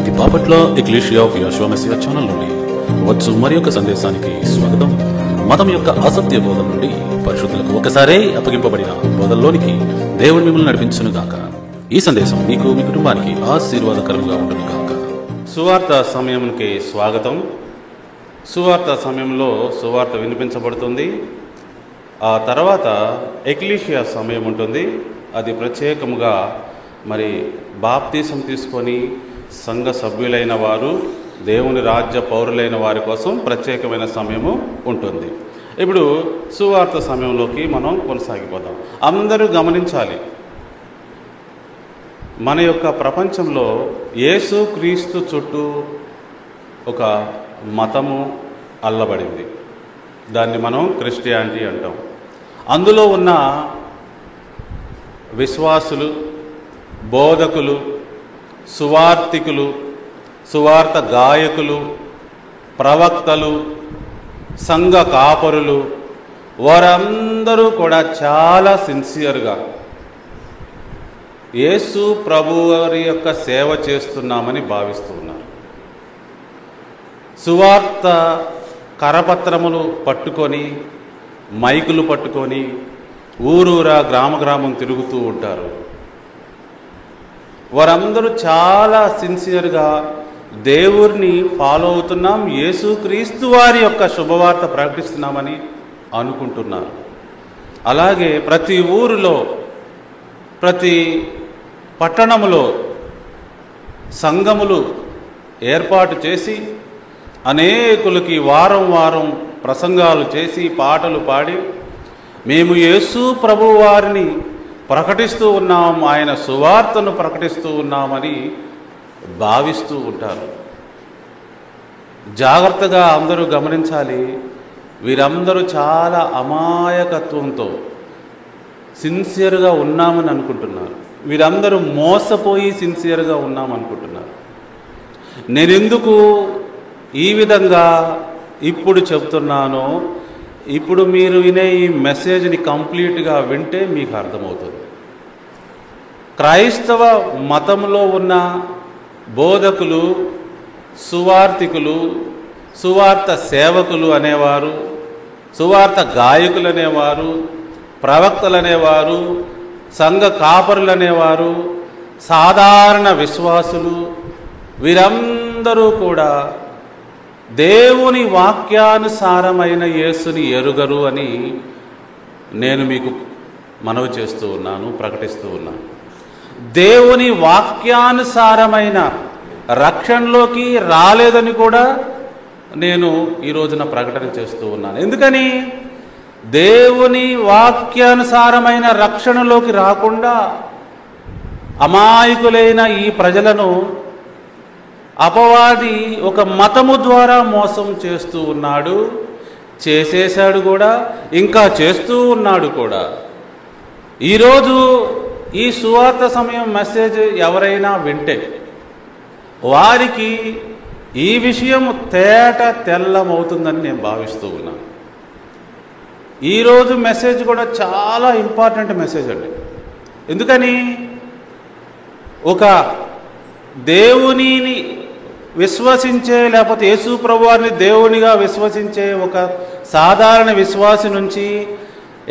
ఇది Bapatla ecclesia of Yehova Messiah channel నుండి వచ్చు మరి యొక్క సందేశానికి స్వాగతం. మతం యొక్క అసత్య బోధన నుండి పరిశుద్ధులకు ఒకసారే అప్పగింపబడిన బోధల్లోనికి దేవుడు మిమ్మల్ని నడిపించును గాక. ఈ సందేశం మీకు మీ కుటుంబానికి ఆశీర్వాదకరంగా ఉంటుంది గాక. సువార్త సమయంకి స్వాగతం. సువార్త సమయంలో సువార్త వినిపించబడుతుంది. ఆ తర్వాత ఎక్లీషియా సమయం ఉంటుంది. అది ప్రత్యేకముగా మరి బాప్తీసం తీసుకొని సంఘ సభ్యులైన వారు, దేవుని రాజ్య పౌరులైన వారి కోసం ప్రత్యేకమైన సమయము ఉంటుంది. ఇప్పుడు సువార్త సమయంలోకి మనం కొనసాగిపోదాం. అందరూ గమనించాలి, మన యొక్క ప్రపంచంలో యేసు క్రీస్తు చుట్టూ ఒక మతము అల్లబడింది. దాన్ని మనం క్రిస్టియానిటీ అంటాం. అందులో ఉన్న విశ్వాసులు, బోధకులు, సువార్తికులు, సువార్త గాయకులు, ప్రవక్తలు, సంఘ కాపరులు, వారందరూ కూడా చాలా సిన్సియర్గా యేసు ప్రభువారి యొక్క సేవ చేస్తున్నామని భావిస్తూ ఉన్నారు. సువార్త కరపత్రములు పట్టుకొని, మైకులు పట్టుకొని ఊరూరా గ్రామం తిరుగుతూ ఉంటారు. వారందరూ చాలా సిన్సియర్గా దేవుడిని ఫాలో అవుతున్నాం, యేసుక్రీస్తు వారి యొక్క శుభవార్త ప్రకటిస్తున్నామని అనుకుంటున్నారు. అలాగే ప్రతి ఊరిలో, ప్రతి పట్టణములో సంఘములు ఏర్పాటు చేసి అనేకులకి వారం ప్రసంగాలు చేసి పాటలు పాడి మేము యేసు ప్రభు వారిని ప్రకటిస్తూ ఉన్నాం, ఆయన సువార్తను ప్రకటిస్తూ ఉన్నామని భావిస్తూ ఉంటారు. జాగ్రత్తగా అందరూ గమనించాలి. వీరందరూ చాలా అమాయకత్వంతో సిన్సియర్గా ఉన్నామని అనుకుంటున్నారు. వీరందరూ మోసపోయి సిన్సియర్గా ఉన్నామనుకుంటున్నారు. నేనెందుకు ఈ విధంగా ఇప్పుడు చెప్తున్నానో, ఇప్పుడు మీరు వినే ఈ మెసేజ్ని కంప్లీట్గా వింటే మీకు అర్థమవుతుంది. క్రైస్తవ మతంలో ఉన్న బోధకులు, సువార్తికులు, సువార్త సేవకులు అనేవారు, సువార్త గాయకులు అనేవారు, ప్రవక్తలు అనేవారు, సంఘ కాపరులు అనేవారు, సాధారణ విశ్వాసులు, వీరందరూ కూడా దేవుని వాక్యానుసారమైన యేసుని ఎరుగరు అని నేను మీకు మనవి చేస్తూ ఉన్నాను, ప్రకటిస్తూ ఉన్నాను. దేవుని వాక్యానుసారమైన రక్షణలోకి రాలేదని కూడా నేను ఈ రోజున ప్రకటన చేస్తూ ఉన్నాను. ఎందుకని? దేవుని వాక్యానుసారమైన రక్షణలోకి రాకుండా అమాయకులైన ఈ ప్రజలను అపవాది ఒక మతము ద్వారా మోసం చేస్తూ ఉన్నాడు, చేసేశాడు కూడా, ఇంకా చేస్తూ ఉన్నాడు కూడా. ఈరోజు ఈ సువార్త సమయం మెసేజ్ ఎవరైనా వింటే వారికి ఈ విషయం తెల్లమవుతుందని నేను భావిస్తూ ఉన్నాను. ఈరోజు మెసేజ్ కూడా చాలా ఇంపార్టెంట్ మెసేజ్ అండి. ఎందుకని? ఒక దేవునిని విశ్వసించే, లేకపోతే యేసు ప్రభువారిని దేవునిగా విశ్వసించే ఒక సాధారణ విశ్వాసి నుంచి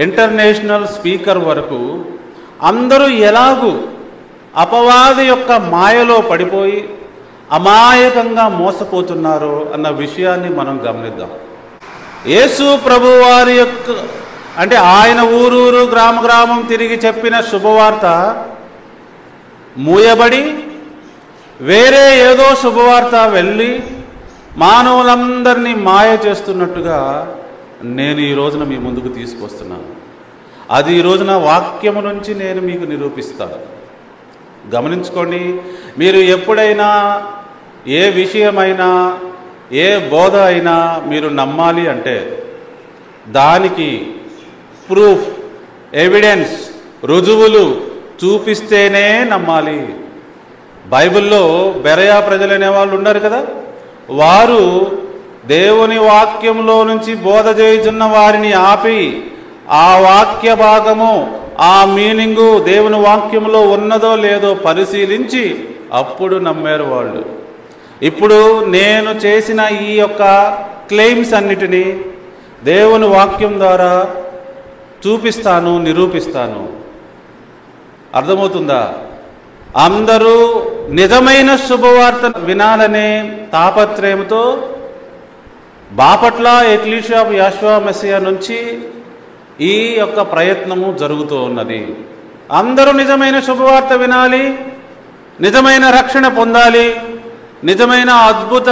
ఇంటర్నేషనల్ స్పీకర్ వరకు అందరూ ఎలాగూ అపవాది యొక్క మాయలో పడిపోయి అమాయకంగా మోసపోతున్నారో అన్న విషయాన్ని మనం గమనిద్దాం. యేసు ప్రభువారి యొక్క అంటే ఆయన ఊరూరు గ్రామం తిరిగి చెప్పిన శుభవార్త మూయబడి వేరే ఏదో శుభవార్త వెళ్ళి మానవులందరినీ మాయ చేస్తున్నట్టుగా నేను ఈ రోజున మీ ముందుకు తీసుకొస్తున్నాను. అది ఈ రోజున వాక్యము నుంచి నేను మీకు నిరూపిస్తాను. గమనించుకోండి. మీరు ఎప్పుడైనా ఏ విషయమైనా, ఏ బోధ అయినా మీరు నమ్మాలి అంటే దానికి ప్రూఫ్, ఎవిడెన్స్, రుజువులు చూపిస్తేనే నమ్మాలి. బైబిల్లో బెరయా ప్రజలు అనే వాళ్ళు ఉన్నారు కదా, వారు దేవుని వాక్యంలో నుంచి బోధ చేయుచున్న వారిని ఆపి ఆ వాక్య భాగము, ఆ మీనింగు దేవుని వాక్యంలో ఉన్నదో లేదో పరిశీలించి అప్పుడు నమ్మారు వాళ్ళు. ఇప్పుడు నేను చేసిన ఈ యొక్క క్లెయిమ్స్ అన్నిటినీ దేవుని వాక్యం ద్వారా చూపిస్తాను, నిరూపిస్తాను. అర్థమవుతుందా? అందరూ నిజమైన శుభవార్త వినాలనే తాపత్రయంతో Bapatla ecclesia of Yehova messiah నుంచి ఈ యొక్క ప్రయత్నము జరుగుతూ ఉన్నది. అందరూ నిజమైన శుభవార్త వినాలి, నిజమైన రక్షణ పొందాలి, నిజమైన అద్భుత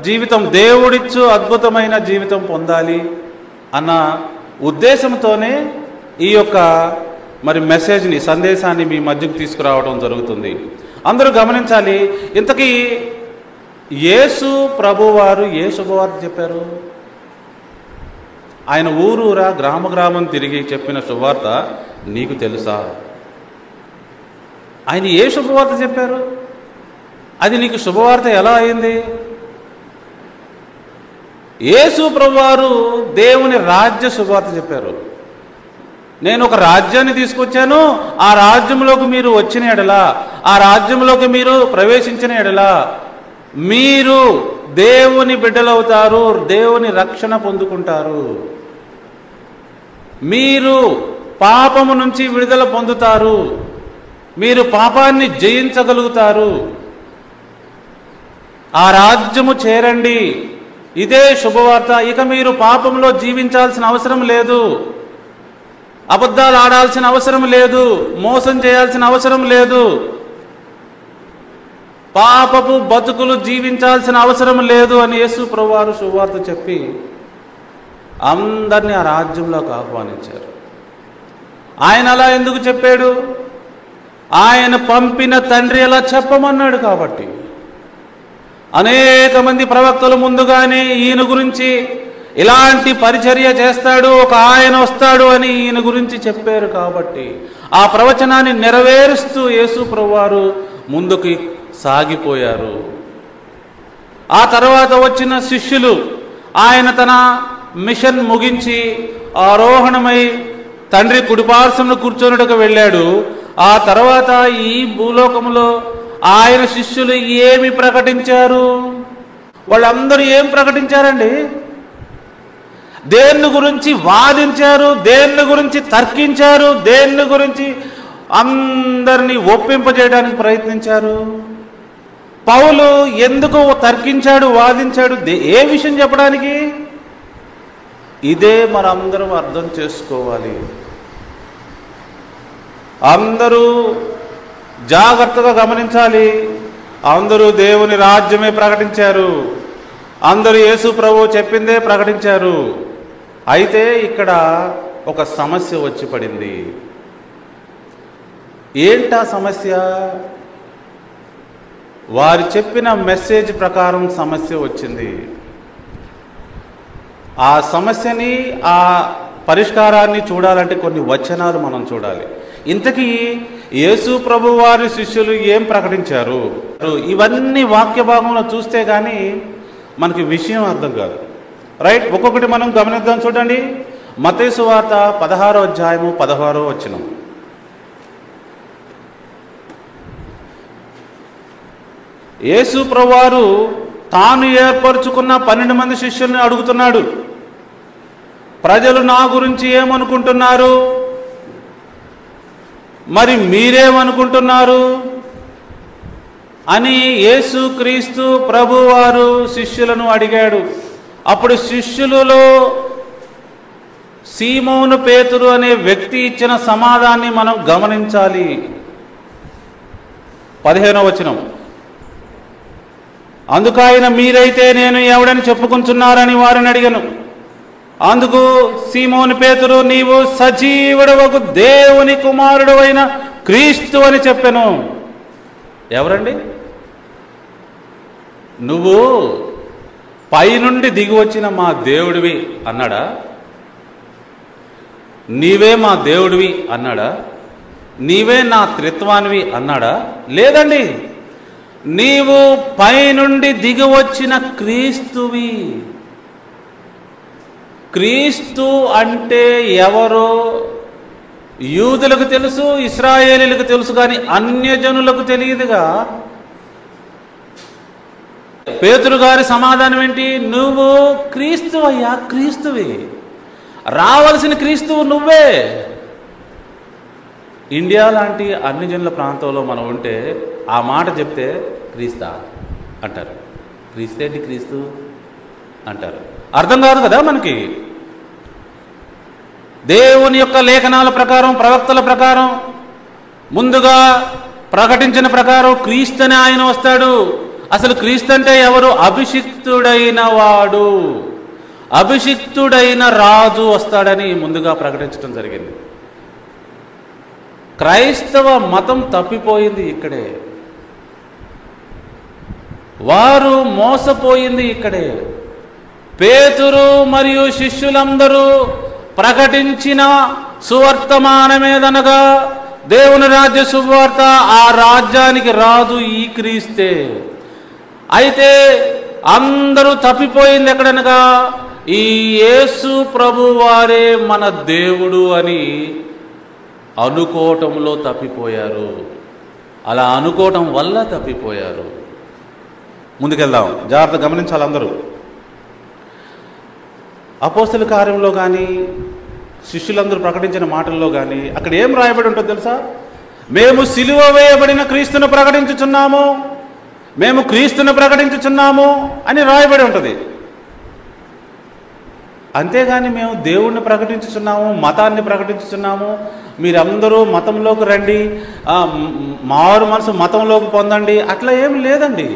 జీవితం, దేవుడిచ్చు అద్భుతమైన జీవితం పొందాలి అన్న ఉద్దేశంతోనే ఈ యొక్క మెసేజ్ని, సందేశాన్ని మీ మధ్యకు తీసుకురావడం జరుగుతుంది. అందరూ గమనించాలి. ఇంతకీ యేసు ప్రభువారు ఏ శుభవార్త చెప్పారు? ఆయన ఊరూరా గ్రామం తిరిగి చెప్పిన శుభవార్త నీకు తెలుసా? ఆయన ఏ శుభవార్త చెప్పారు? అది నీకు శుభవార్త ఎలా అయింది? యేసు ప్రభువారు దేవుని రాజ్య శుభవార్త చెప్పారు. నేను ఒక రాజ్యాన్ని తీసుకొచ్చాను, ఆ రాజ్యంలోకి మీరు వచ్చిన ఎడల, ఆ రాజ్యంలోకి మీరు ప్రవేశించిన ఎడల మీరు దేవుని బిడ్డలవుతారు, దేవుని రక్షణ పొందుకుంటారు, మీరు పాపము నుంచి విడుదల పొందుతారు, మీరు పాపాన్ని జయించగలుగుతారు, ఆ రాజ్యము చేరండి. ఇదే శుభవార్త. ఇక మీరు పాపంలో జీవించాల్సిన అవసరం లేదు, అబద్ధాలు ఆడాల్సిన అవసరం లేదు, మోసం చేయాల్సిన అవసరం లేదు, పాపపు బతుకులు జీవించాల్సిన అవసరం లేదు అని యేసు ప్రభువారు శుభవార్త చెప్పి అందరినీ ఆ రాజ్యంలోకి ఆహ్వానించారు. ఆయన అలా ఎందుకు చెప్పాడు? ఆయన పంపిన తండ్రి అలా చెప్పమన్నాడు కాబట్టి. అనేక మంది ప్రవక్తలు ముందుగానే ఈయన గురించి ఇలాంటి పరిచర్య చేస్తాడు, ఒక ఆయన వస్తాడు అని ఈయన గురించి చెప్పారు కాబట్టి ఆ ప్రవచనాన్ని నెరవేరుస్తూ యేసు ప్రభువారు ముందుకు సాగిపోయారు. ఆ తర్వాత వచ్చిన శిష్యులు ఆయన తన మిషన్ ముగించి ఆరోహణమై తండ్రి కుడిపార్శ్వమున కూర్చొనుటకు వెళ్ళాడు. ఆ తర్వాత ఈ భూలోకంలో ఆయన శిష్యులు ఏమి ప్రకటించారు? వాళ్ళందరూ ఏం ప్రకటించారండి? దేన్ని గురించి వాదించారు, దేన్ని గురించి తర్కించారు, దేన్ని గురించి అందరినీ ఒప్పింపజేయడానికి ప్రయత్నించారు? పౌలు ఎందుకు తర్కించాడు, వాదించాడు? ఏ విషయం చెప్పడానికి? ఇదే మనందరం అర్థం చేసుకోవాలి. అందరూ జాగ్రత్తగా గమనించాలి. అందరూ దేవుని రాజ్యమే ప్రకటించారు, అందరూ యేసు ప్రభువు చెప్పిందే ప్రకటించారు. అయితే ఇక్కడ ఒక సమస్య వచ్చి పడింది. ఏంటా సమస్య? వారు చెప్పిన మెసేజ్ ప్రకారం సమస్య వచ్చింది. ఆ సమస్యని, ఆ పరిష్కారాన్ని చూడాలంటే కొన్ని వచనాలు మనం చూడాలి. ఇంతకీ యేసు ప్రభు వారి శిష్యులు ఏం ప్రకటించారు? ఇవన్నీ వాక్య భాగంలో చూస్తే కానీ మనకి విషయం అర్థం కాదు. రైట్, ఒక్కొక్కటి మనం గమనిద్దాం. చూడండి, మత్తయి సువార్త 16వ అధ్యాయము 16వ వచనం. యేసు ప్రభువారు తాను ఏర్పరచుకున్న 12 మంది శిష్యుల్ని అడుగుతున్నాడు, ప్రజలు నా గురించి ఏమనుకుంటున్నారు? మరి మీరేమనుకుంటున్నారు అని యేసు క్రీస్తు ప్రభువారు శిష్యులను అడిగాడు. అప్పుడు శిష్యులలో సీమోను పేతురు అనే వ్యక్తి ఇచ్చిన సమాధానాన్ని మనం గమనించాలి. 15వ వచనం. అందుకైన మీరైతే నేను ఎవడని చెప్పుకుంటున్నారని వారిని అడిగాను. అందుకు సీమోను పేతురు, నీవు సజీవుడవగు దేవుని కుమారుడు అయిన క్రీస్తు అని చెప్పెను. ఎవరండి? నువ్వు పైనుండి దిగి వచ్చిన మా దేవుడివి అన్నాడా? నీవే మా దేవుడివి అన్నాడా? నీవే నా త్రిత్వానివి అన్నాడా? లేదండి, నీవు పైనుండి దిగి వచ్చిన క్రీస్తువి. క్రీస్తు అంటే ఎవరో యూదులకు తెలుసు, ఇశ్రాయేలీలకు తెలుసు, కానీ అన్యజనులకు తెలియదుగా. పేతురు గారి సమాధానం ఏంటి? నువ్వు క్రీస్తువయ్యా, క్రీస్తువి, రావలసిన క్రీస్తువు నువ్వే. ఇండియా లాంటి అన్ని జనుల ప్రాంతంలో మనం ఉంటే ఆ మాట చెప్తే క్రీస్తా అంటారు. క్రీస్తేంటి క్రీస్తు అంటారు. అర్థం కాదు కదా మనకి. దేవుని యొక్క లేఖనాల ప్రకారం, ప్రవక్తల ప్రకారం, ముందుగా ప్రకటించిన ప్రకారం క్రీస్తుని ఆయన వస్తాడు. అసలు క్రీస్తు అంటే ఎవరు? అభిషిక్తుడైన వాడు, అభిషిక్తుడైన రాజు వస్తాడని ముందుగా ప్రకటించడం జరిగింది. క్రైస్తవ మతం తప్పిపోయింది ఇక్కడే, వారు మోసపోయింది ఇక్కడే. పేతురు మరియు శిష్యులందరూ ప్రకటించిన సువర్తమానమేదనగా దేవుని రాజ్య శుభవార్త, ఆ రాజ్యానికి రాజు ఈ క్రీస్తే. అయితే అందరూ తప్పిపోయింది ఎక్కడనగా ఈ యేసు ప్రభు వారే మన దేవుడు అని అనుకోవటంలో తప్పిపోయారు. అలా అనుకోవటం వల్ల తప్పిపోయారు. ముందుకెళ్దాం, జాగ్రత్త గమనించాలి అందరూ. అపోస్తల కార్యంలో కానీ శిష్యులందరూ ప్రకటించిన మాటల్లో కానీ అక్కడ ఏం రాయబడి ఉంటుందో తెలుసా? మేము సిలువ వేయబడిన క్రీస్తును ప్రకటించుచున్నాము, మేము క్రీస్తును ప్రకటించుచున్నాము అని రాయబడి ఉంటుంది. అంతేగాని మేము దేవుణ్ణి ప్రకటించుచున్నాము, మతాన్ని ప్రకటించుచున్నాము, మీరందరూ మతంలోకి రండి, మారు మనసు మతంలోకి పొందండి, అట్లా ఏమి లేదండి.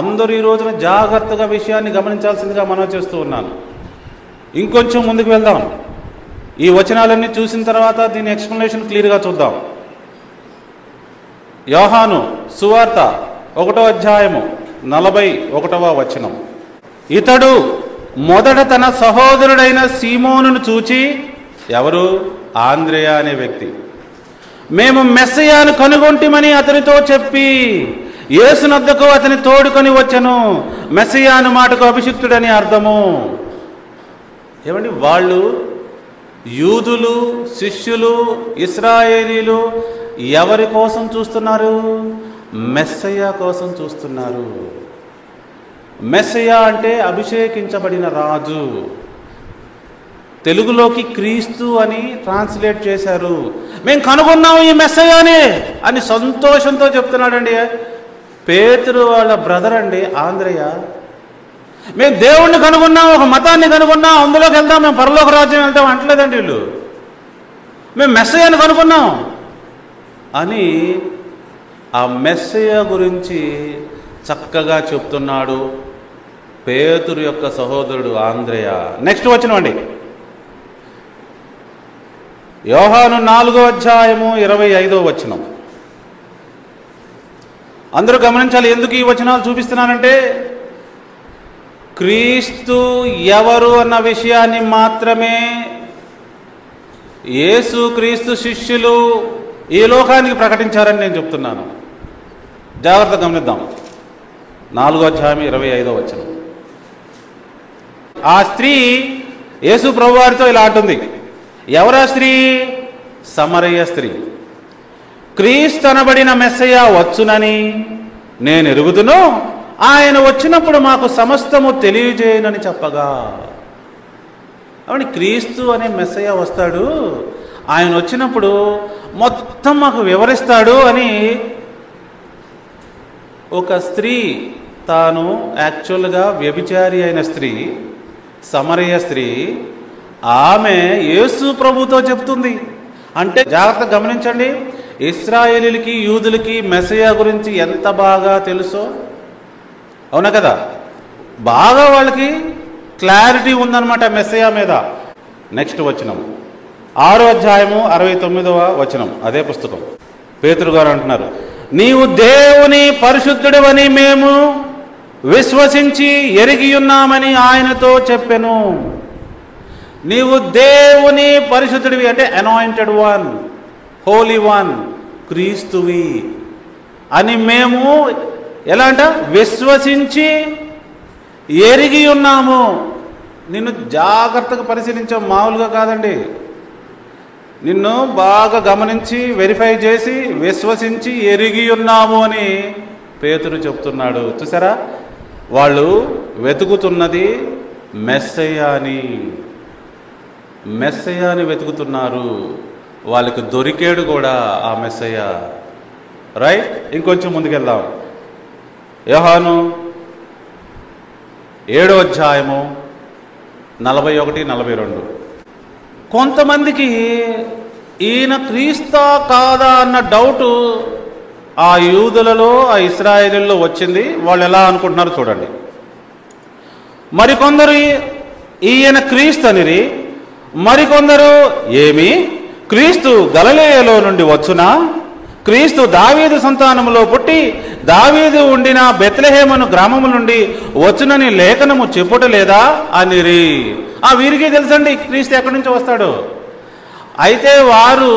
అందరూ ఈ రోజున జాగ్రత్తగా విషయాన్ని గమనించాల్సిందిగా మనం చేస్తూ ఉన్నాను. ఇంకొంచెం ముందుకు వెళ్దాం. ఈ వచనాలన్నీ చూసిన తర్వాత దీని ఎక్స్ప్లెనేషన్ క్లియర్గా చూద్దాం. యోహాను సువార్త 1వ అధ్యాయము 41వ వచనం. ఇతడు మొదట తన సహోదరుడైన సీమోనును చూచి, ఎవరు? ఆంద్రేయ అనే వ్యక్తి, మేము మెస్సయాను కనుగొంటిమని అతనితో చెప్పి యేసునద్దకు అతని తోడుకొని వచ్చెను. మెస్సయాను మాటకు అభిషిక్తుడని అర్థము. ఏమండి, వాళ్ళు యూదులు, శిష్యులు, ఇశ్రాయేలీలు ఎవరి కోసం చూస్తున్నారు? మెస్సయ్య కోసం చూస్తున్నారు. మెస్సయ్య అంటే అభిషేకించబడిన రాజు. తెలుగులోకి క్రీస్తు అని ట్రాన్స్లేట్ చేశారు. మేము కనుగొన్నాము ఈ మెస్సయ్యని అని సంతోషంతో చెప్తున్నాడండి. పేతురు వాళ్ళ బ్రదర్ అండి ఆంద్రేయ. మేము దేవుణ్ణి కనుగొన్నాం, ఒక మతాన్ని కనుగొన్నాం, అందులోకి వెళ్దాం, మేము పరలోక రాజ్యం వెళ్తాం అంటలేదండి వీళ్ళు. మేము మెస్సయ్యను కనుగొన్నాం అని ఆ మెస్సయ్య గురించి చక్కగా చెప్తున్నాడు పేతురు యొక్క సహోదరుడు ఆంద్రేయ. నెక్స్ట్ వచనం అండి, యోహాను 4వ అధ్యాయము 25వ వచనం. అందరూ గమనించాలి, ఎందుకు ఈ వచనాలు చూపిస్తున్నానంటే క్రీస్తు ఎవరు అన్న విషయాన్ని మాత్రమే యేసు క్రీస్తు శిష్యులు ఈ లోకానికి ప్రకటించారని నేను చెప్తున్నాను. జాగ్రత్త గమనిద్దాం. 4వ అధ్యాయం 25వ వచనం. ఆ స్త్రీ యేసు ప్రభువారితో ఇలా అంటుంది. ఎవరా స్త్రీ? సమరయ స్త్రీ. క్రీస్తు అనబడిన మెస్సయ్య వచ్చునని నేను ఎరుగుదును, ఆయన వచ్చినప్పుడు మాకు సమస్తము తెలియజేయనని చెప్పగా. అవును, క్రీస్తు అనే మెస్సయ్య వస్తాడు, ఆయన వచ్చినప్పుడు మొత్తం మాకు వివరిస్తాడు అని ఒక స్త్రీ, తాను యాక్చువల్గా వ్యభిచారి అయిన స్త్రీ, సమరయ స్త్రీ, ఆమె యేసు ప్రభుతో చెప్తుంది. అంటే జాగ్రత్త గమనించండి, ఇశ్రాయేలీలకి యూదులకి మెస్సయ్య గురించి ఎంత బాగా తెలుసో, అవునా కదా, బాగా వాళ్ళకి క్లారిటీ ఉందన్నమాట మెస్సయ్య మీద. నెక్స్ట్ వచనం 6వ అధ్యాయము 69వ వచనం, అదే పుస్తకం. పేతురు గారు అంటున్నారు, నీవు దేవుని పరిశుద్ధుడవని మేము విశ్వసించి ఎరిగి ఉన్నామని ఆయనతో చెప్పెను. నీవు దేవుని పరిశుద్ధుడివి అంటే అనాయింటెడ్ వన్, హోలీ వన్, క్రీస్తువి అని మేము ఎలా అంట విశ్వసించి ఎరిగి ఉన్నాము. నిన్ను జాగ్రత్తగా పరిశీలించాం, మామూలుగా కాదండి. నిన్ను బాగా గమనించి వెరిఫై చేసి విశ్వసించి ఎరిగి ఉన్నాము అని పేతురు చెప్తున్నాడు. చూసారా, వాళ్ళు వెతుకుతున్నది మెస్సయ్యాని వెతుకుతున్నారు. వాళ్ళకి దొరికాడు కూడా ఆ మెస్సయ్య. రైట్, ఇంకొంచెం ముందుకెళ్దాం. యోహాను 7వ అధ్యాయము 41-42. కొంతమందికి ఈయన క్రీస్తా కాదా అన్న డౌటు ఆ యూదులలో, ఆ ఇశ్రాయేలీల్లో వచ్చింది. వాళ్ళు ఎలా అనుకుంటున్నారు చూడండి. మరికొందరు ఈయన క్రీస్తు అనిరి, మరికొందరు ఏమి క్రీస్తు గలిలయలో నుండి వచ్చునా? క్రీస్తు దావీదు సంతానములో పుట్టి దావీదు ఉండిన బెత్లెహేము గ్రామము నుండి వచ్చునని లేఖనము చెప్పుటలేదా అనిరి. వీరికి తెలుసండి క్రీస్తు ఎక్కడి నుంచి వస్తాడు. అయితే వారు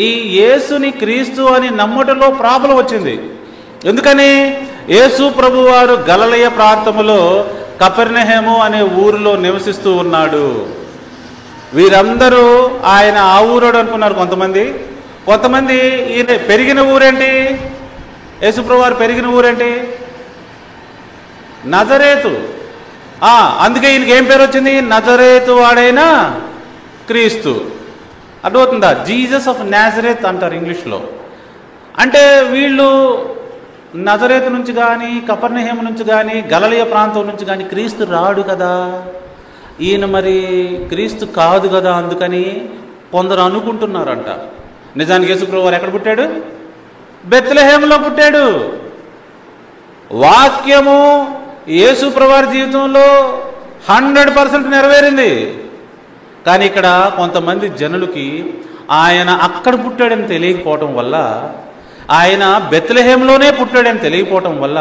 ఈ యేసుని క్రీస్తు అని నమ్మటంలో ప్రాబ్లం వచ్చింది. ఎందుకని? యేసు ప్రభువారు గలిలయ ప్రాంతములో కపెర్నహూము అనే ఊరిలో నివసిస్తూ ఉన్నాడు. వీరందరూ ఆయన ఆ ఊరోడు అనుకున్నారు కొంతమంది ఈయన పెరిగిన ఊరేంటి? యేసు ప్రభువారు పెరిగిన ఊరేంటి? నజరేతు. అందుకే ఈయనకి ఏం పేరు వచ్చింది? నజరేతు వాడైన క్రీస్తు. అర్థమవుతుందా? జీసస్ ఆఫ్ నాజరేత్ అంటారు ఇంగ్లీష్లో. అంటే వీళ్ళు నజరేతు నుంచి కానీ, కపెర్నహూము నుంచి కానీ, గలిలయ ప్రాంతం నుంచి కానీ క్రీస్తు రాడు కదా, ఈయన మరి క్రీస్తు కాదు కదా, అందుకని కొందరు అనుకుంటున్నారంట. నిజానికి యేసు ప్రభువారు ఎక్కడ పుట్టాడు? బెత్లెహేములో పుట్టాడు. వాక్యము యేసు ప్రభువారి జీవితంలో 100% నెరవేరింది. కానీ ఇక్కడ కొంతమంది జనులకి ఆయన అక్కడ పుట్టాడని తెలియకపోవటం వల్ల, ఆయన బెత్లెహేములోనే పుట్టాడని తెలియకపోవటం వల్ల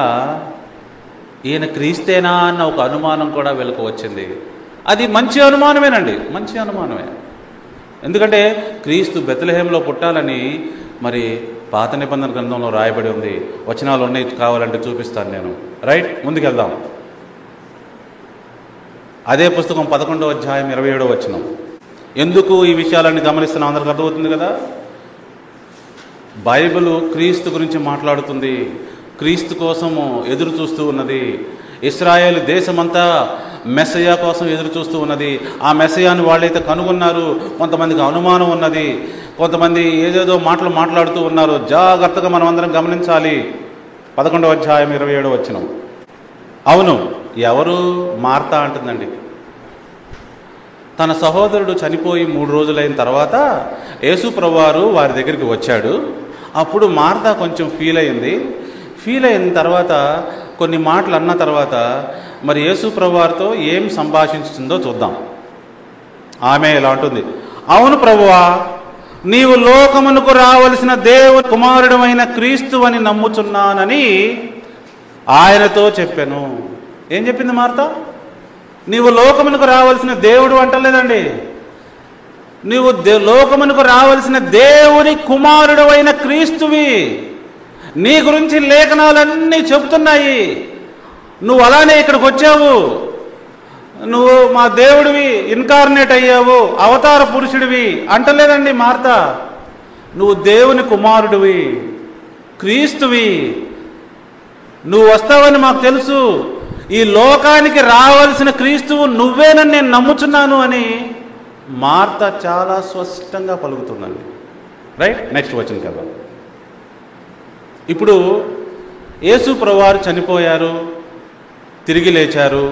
ఈయన క్రీస్తేనా అన్న ఒక అనుమానం కూడా వీళ్ళకు వచ్చింది. అది మంచి అనుమానమేనండి, మంచి అనుమానమే. ఎందుకంటే క్రీస్తు బెత్లెహేములో పుట్టాలని మరి పాత నిబంధన గ్రంథంలో రాయబడి ఉంది. వచనాలు ఉన్నాయి, కావాలంటే చూపిస్తాను నేను. రైట్, ముందుకెళ్దాం. అదే పుస్తకం 11వ అధ్యాయం 27వ వచనం. ఎందుకు ఈ విషయాలన్నీ గమనిస్తున్నాం అందరికి అర్థమవుతుంది కదా. బైబిల్ క్రీస్తు గురించి మాట్లాడుతుంది, క్రీస్తు కోసము ఎదురు చూస్తూ ఉన్నది. ఇశ్రాయేల్ దేశమంతా మెస్సయ్య కోసం ఎదురు చూస్తూ ఉన్నది. ఆ మెస్సయ్యాను వాళ్ళైతే కనుగొన్నారు. కొంతమందికి అనుమానం ఉన్నది, కొంతమంది ఏదేదో మాటలు మాట్లాడుతూ ఉన్నారు. జాగ్రత్తగా మనం అందరం గమనించాలి. 11వ అధ్యాయం 27వ వచనం. అవును, ఎవరు? మార్తా అంటుందండి. తన సహోదరుడు చనిపోయి 3 రోజులైన తర్వాత యేసు ప్రభువారు వారి దగ్గరికి వచ్చాడు. అప్పుడు మార్తా కొంచెం ఫీల్ అయిన తర్వాత కొన్ని మాటలు అన్న తర్వాత మరి యేసు ప్రభువారితో ఏం సంభాషించుతుందో చూద్దాం. ఆమె ఇలా అంటుంది, అవును ప్రభువా, నీవు లోకమునకు రావలసిన దేవుని కుమారుడమైన క్రీస్తు అని నమ్ముచున్నానని ఆయనతో చెప్పాను. ఏం చెప్పింది మార్తా? నీవు లోకమునకు రావాల్సిన దేవుడు అంటలేదండి, నీవు లోకమునకు రావలసిన దేవుని కుమారుడు అయిన క్రీస్తువి. నీ గురించి లేఖనాలన్నీ చెబుతున్నాయి. నువ్వు అలానే ఇక్కడికి వచ్చావు, నువ్వు మా దేవుడివి, ఇన్కార్నేట్ అయ్యావు, అవతార పురుషుడివి అంటలేదండి మార్తా. నువ్వు దేవుని కుమారుడివి, క్రీస్తువి, నువ్వు వస్తావని మాకు తెలుసు. ఈ లోకానికి రావాల్సిన క్రీస్తువు నువ్వేనని నేను నమ్ముచున్నాను అని మార్తా చాలా స్పష్టంగా పలుకుతుందండి. రైట్, నెక్స్ట్ వచ్చిన కదా. ఇప్పుడు యేసు ప్రభువారు చనిపోయారు, తిరిగి లేచారు,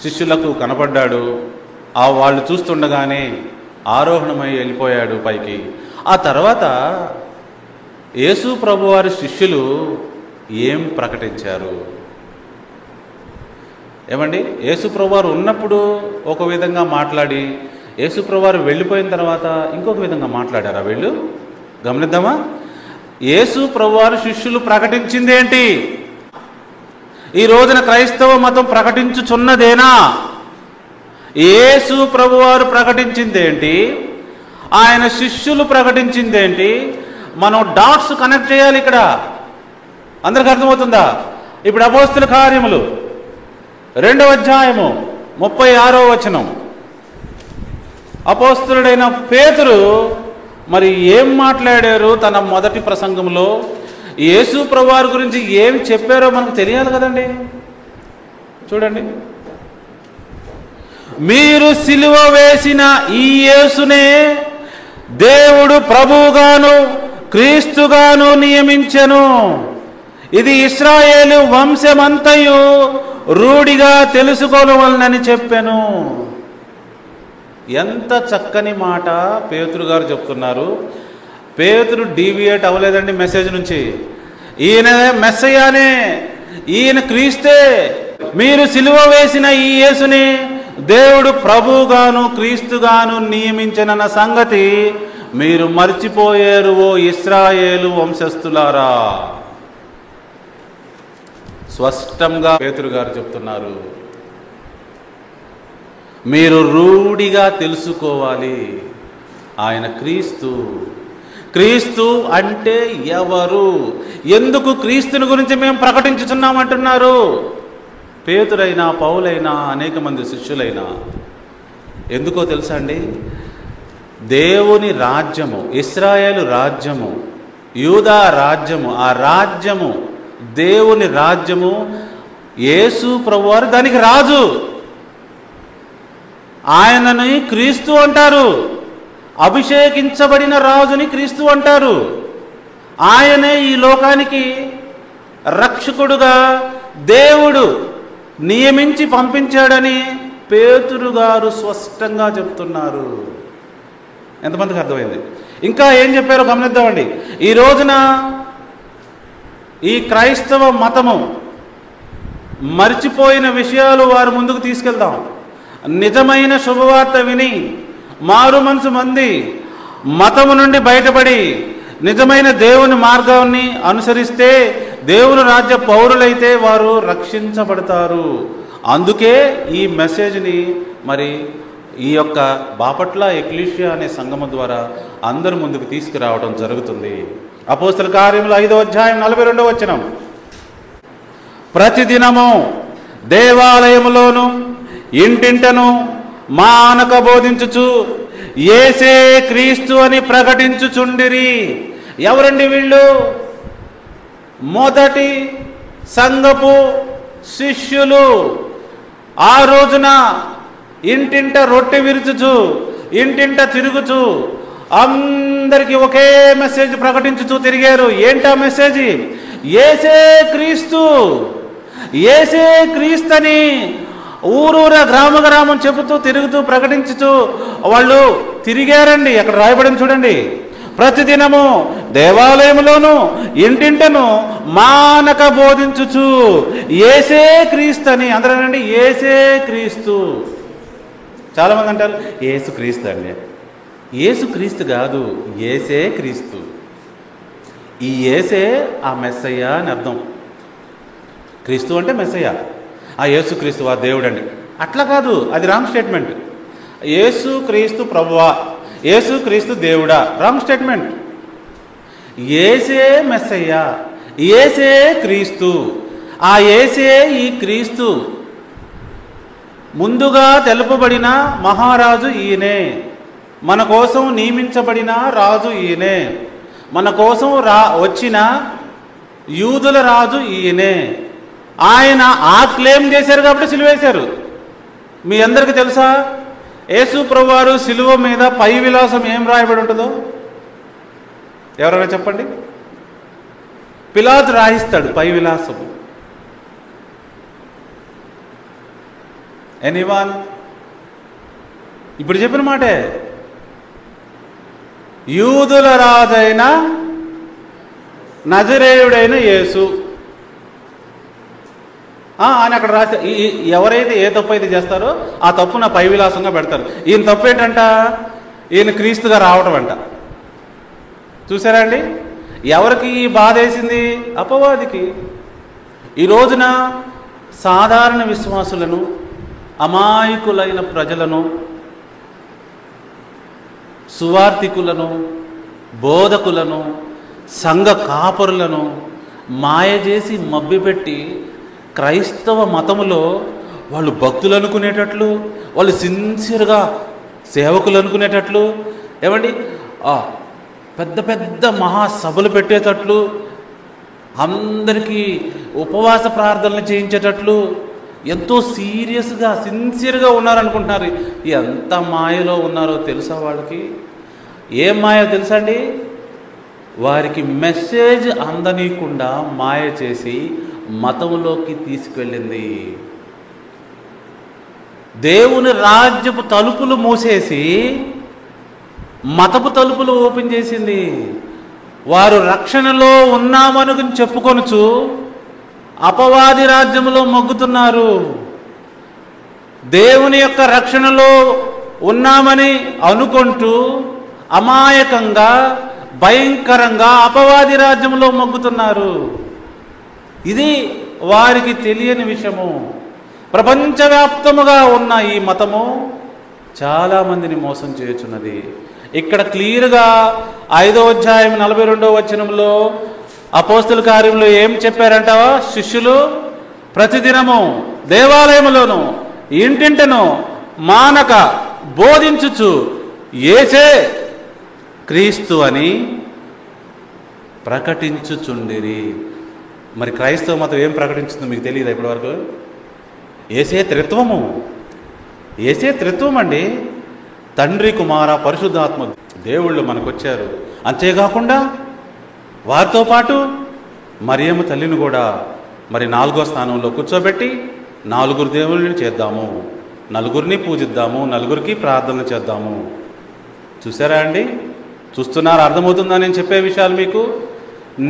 శిష్యులకు కనపడ్డాడు. వాళ్ళు చూస్తుండగానే ఆరోహణమై వెళ్ళిపోయాడు పైకి. ఆ తర్వాత యేసు ప్రభువారి శిష్యులు ఏం ప్రకటించారు? ఏమండి, యేసు ప్రభువారు ఉన్నప్పుడు ఒక విధంగా మాట్లాడి యేసు ప్రభువారు వెళ్ళిపోయిన తర్వాత ఇంకొక విధంగా మాట్లాడారా వీళ్ళు? గమనిద్దామా? యేసు ప్రభువారు శిష్యులు ప్రకటించింది ఏంటి? ఈ రోజున క్రైస్తవ మతం ప్రకటించుచున్నదేనా? యేసు ప్రభువారు ప్రకటించిందేంటి, ఆయన శిష్యులు ప్రకటించిందేంటి? మనం డాట్స్ కనెక్ట్ చేయాలి ఇక్కడ. అందరికి అర్థమవుతుందా? ఇప్పుడు అపోస్తుల కార్యములు 2వ అధ్యాయము 36వ వచనం. అపోస్తులుడైన పేతురు మరి ఏం మాట్లాడారు తన మొదటి ప్రసంగంలో? యేసు ప్రభువారి గురించి ఏం చెప్పారో మనకు తెలియాలి కదండి. చూడండి, మీరు సిలువ వేసిన ఈ యేసునే దేవుడు ప్రభువుగాను క్రీస్తుగాను నియమించెను. ఇది ఇశ్రాయేలు వంశమంతయు రూఢిగా తెలుసుకోవలనని చెప్పాను. ఎంత చక్కని మాట పేతురు గారు చెప్తున్నారు. పేతురు డీవియేట్ అవ్వలేదండి మెసేజ్ నుంచి. ఈయన మెస్సయ్యానే, ఈయన క్రీస్తే. మీరు సిలువ వేసిన ఈ యేసుని దేవుడు ప్రభువుగాను క్రీస్తుగాను నియమించిన సంగతి మీరు మర్చిపోయారు ఓ ఇశ్రాయేలు వంశస్థులారా. స్పష్టంగా పేతురు గారు చెప్తున్నారు, మీరు రూఢిగా తెలుసుకోవాలి ఆయన క్రీస్తు. క్రీస్తు అంటే ఎవరు, ఎందుకు క్రీస్తుని గురించి మేము ప్రకటించుతున్నామంటున్నారు పేతురైనా పౌలైనా అనేక మంది శిష్యులైనా? ఎందుకో తెలుసా అండి? దేవుని రాజ్యము, ఇశ్రాయేలు రాజ్యము, యూదా రాజ్యము, ఆ రాజ్యము దేవుని రాజ్యము. యేసు ప్రభువారు దానికి రాజు. ఆయనని క్రీస్తు అంటారు. అభిషేకించబడిన రాజుని క్రీస్తు అంటారు. ఆయనే ఈ లోకానికి రక్షకుడుగా దేవుడు నియమించి పంపించాడని పేతురు గారు స్పష్టంగా చెప్తున్నారు. ఎంతమందికి అర్థమైంది? ఇంకా ఏం చెప్పారో గమనిద్దామండి. ఈ రోజున ఈ క్రైస్తవ మతము మర్చిపోయిన విషయాలు వారు ముందుకు తీసుకెళ్దాం. నిజమైన శుభవార్త విని మారు మనసు మంది మతము నుండి బయటపడి నిజమైన దేవుని మార్గాన్ని అనుసరిస్తే దేవుని రాజ్య పౌరులైతే వారు రక్షించబడతారు. అందుకే ఈ మెసేజ్ని మరి ఈ యొక్క బాపట్ల ఎక్లీషియా అనే సంఘము ద్వారా అందరి ముందుకు తీసుకురావడం జరుగుతుంది. అపోస్తల కార్యములు 5వ అధ్యాయం 42వ వచనం, ప్రతిదినము దేవాలయములోను ఇంటింటను మానక బోధించుచు యేసే క్రీస్తు అని ప్రకటించుచుండిరి. ఎవరండి వీళ్ళు? మొదటి సంఘపు శిష్యులు. ఆ రోజున ఇంటింట రొట్టె విరుచుచు ఇంటింట తిరుగుచు అందరికీ ఒకే మెసేజ్ ప్రకటించుతూ తిరిగారు. ఏంటా మెసేజ్? యేసే క్రీస్తు, యేసే క్రీస్తని ఊరూర గ్రామ గ్రామం చెబుతూ తిరుగుతూ ప్రకటించుతూ వాళ్ళు తిరిగారండి. అక్కడ రాయబడింది చూడండి, ప్రతిదినము దేవాలయములోను ఇంటింటను మానక బోధించుచు యేసే క్రీస్తు అని. అందరనండి యేసే క్రీస్తు. చాలామంది అంటారు యేసు క్రీస్తు అండి. యేసు క్రీస్తు కాదు, యేసే క్రీస్తు. ఈ యేసే ఆ మెస్సయ్య అని అర్థం. క్రీస్తు అంటే మెస్సయ్య. ఆ యేసు క్రీస్తు ఆ దేవుడు అండి, అట్లా కాదు, అది రాంగ్ స్టేట్మెంట్. యేసు క్రీస్తు ప్రభువా, యేసు క్రీస్తు దేవుడా, రాంగ్ స్టేట్మెంట్. యేసే మెస్సయ్య, యేసే క్రీస్తు. ఆ యేసే ఈ క్రీస్తు. ముందుగా తెలుపబడిన మహారాజు ఈయనే, మన కోసం నియమించబడిన రాజు ఈయనే, మన కోసం వచ్చిన యూదుల రాజు ఈయనే. ఆయన ఆ క్లెయిమ్ చేశారు కాబట్టి సిలువేశారు. మీ అందరికీ తెలుసా యేసు ప్రభువారు సిలువ మీద పై విలాసం ఏం రాయబడి ఉంటుందో? ఎవరైనా చెప్పండి. పిలాతు రాయిస్తాడు పై విలాసం. ఎనీవన్? ఇప్పుడు చెప్పిన మాటే, యూదుల రాజైన నజరేయుడైన యేసు అని అక్కడ రాసి ఎవరైతే ఏ తప్పు అయితే చేస్తారో ఆ తప్పు నా పై విలాసంగా పెడతారు. ఈయన తప్పు ఏంటంట? ఈయన క్రీస్తుగా రావటం అంట. చూసారా అండి? ఎవరికి ఈ బాధ వేసింది? అపవాదికి. ఈ రోజున సాధారణ విశ్వాసులను, అమాయకులైన ప్రజలను, సువార్థికులను, బోధకులను, సంఘ కాపరులను మాయ చేసి మభ్యపెట్టి క్రైస్తవ మతములో వాళ్ళు భక్తులు అనుకునేటట్లు, వాళ్ళు సిన్సియర్గా సేవకులు అనుకునేటట్లు, ఏమండి పెద్ద పెద్ద మహాసభలు పెట్టేటట్లు, అందరికీ ఉపవాస ప్రార్థనలు చేయించేటట్లు, ఎంతో సీరియస్గా సిన్సియర్గా ఉన్నారనుకుంటున్నారు. ఎంత మాయలో ఉన్నారో తెలుసా వాళ్ళకి? ఏం మాయ తెలుసా అండి? వారికి మెసేజ్ అందనీయకుండా మాయ చేసి మతంలోకి తీసుకెళ్ళింది. దేవుని రాజ్యపు తలుపులు మూసేసి మతపు తలుపులు ఓపెన్ చేసింది. వారు రక్షణలో ఉన్నామని చెప్పుకొనుచు అపవాది రాజ్యంలో మొగ్గుతున్నారు. దేవుని యొక్క రక్షణలో ఉన్నామని అనుకుంటూ అమాయకంగా భయంకరంగా అపవాది రాజ్యంలో మొగ్గుతున్నారు. ఇది వారికి తెలియని విషయము. ప్రపంచవ్యాప్తముగా ఉన్న ఈ మతము చాలామందిని మోసం చేయుచున్నది. ఇక్కడ క్లియర్గా 5వ అధ్యాయం 42వ వచనంలో అపోస్తల కార్యంలో ఏం చెప్పారంట? శిష్యులు ప్రతిదినము దేవాలయములోను ఇంటింటను మానక బోధించుచు యేసే క్రీస్తు అని ప్రకటించుచుండిరి. మరి క్రైస్తవ మతం ఏం ప్రకటించుతుందో మీకు తెలియదు ఇప్పటివరకు? యేసే త్రిత్వము. యేసే త్రిత్వం అండి. తండ్రి, కుమార, పరిశుద్ధాత్మ దేవుళ్ళు మనకొచ్చారు. అంతేకాకుండా వారితో పాటు మరియమ్మ తల్లిని కూడా మరి 4వ స్థానంలో కూర్చోబెట్టి 4 దేవుళ్ళని చేద్దాము, నలుగురిని పూజిద్దాము, నలుగురికి ప్రార్థన చేద్దాము. చూసారా అండి? చూస్తున్నారు? అర్థమవుతుందా నేను చెప్పే విషయాలు మీకు?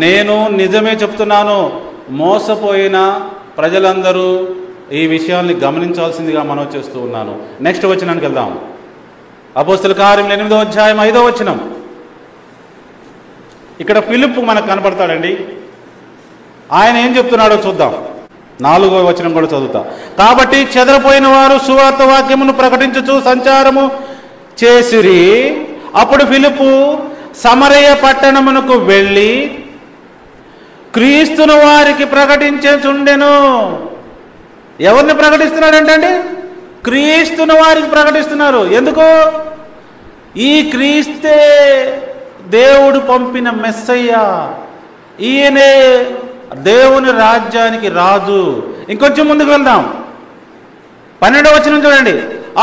నేను నిజమే చెప్తున్నాను. మోసపోయిన ప్రజలందరూ ఈ విషయాల్ని గమనించాల్సిందిగా మనం చేస్తూ ఉన్నాను. నెక్స్ట్ వచనానికి వెళ్దాం. అపోస్తల కార్యం 8వ అధ్యాయం 5వ వచనం. ఇక్కడ ఫిలిప్పు మనకు కనపడతాడండి. ఆయన ఏం చెప్తున్నాడో చూద్దాం. 4వ వచనం కూడా చదువుతా. కాబట్టి చెదరపోయిన వారు సువార్త వాక్యమును ప్రకటించుచు సంచారము చేసిరి. అప్పుడు ఫిలిప్పు సమరయ పట్టణమునకు వెళ్ళి క్రీస్తును వారికి ప్రకటించుచుండెను. ఎవరిని ప్రకటిస్తున్నాడంటే? క్రీస్తును వారికి ప్రకటిస్తున్నారు. ఎందుకు? ఈ క్రీస్తే దేవుడు పంపిన మెస్సయ్య. ఈయనే దేవుని రాజ్యానికి రాజు. ఇంకొంచెం ముందుకు వెళ్దాం. 12వ వచనం చూడండి.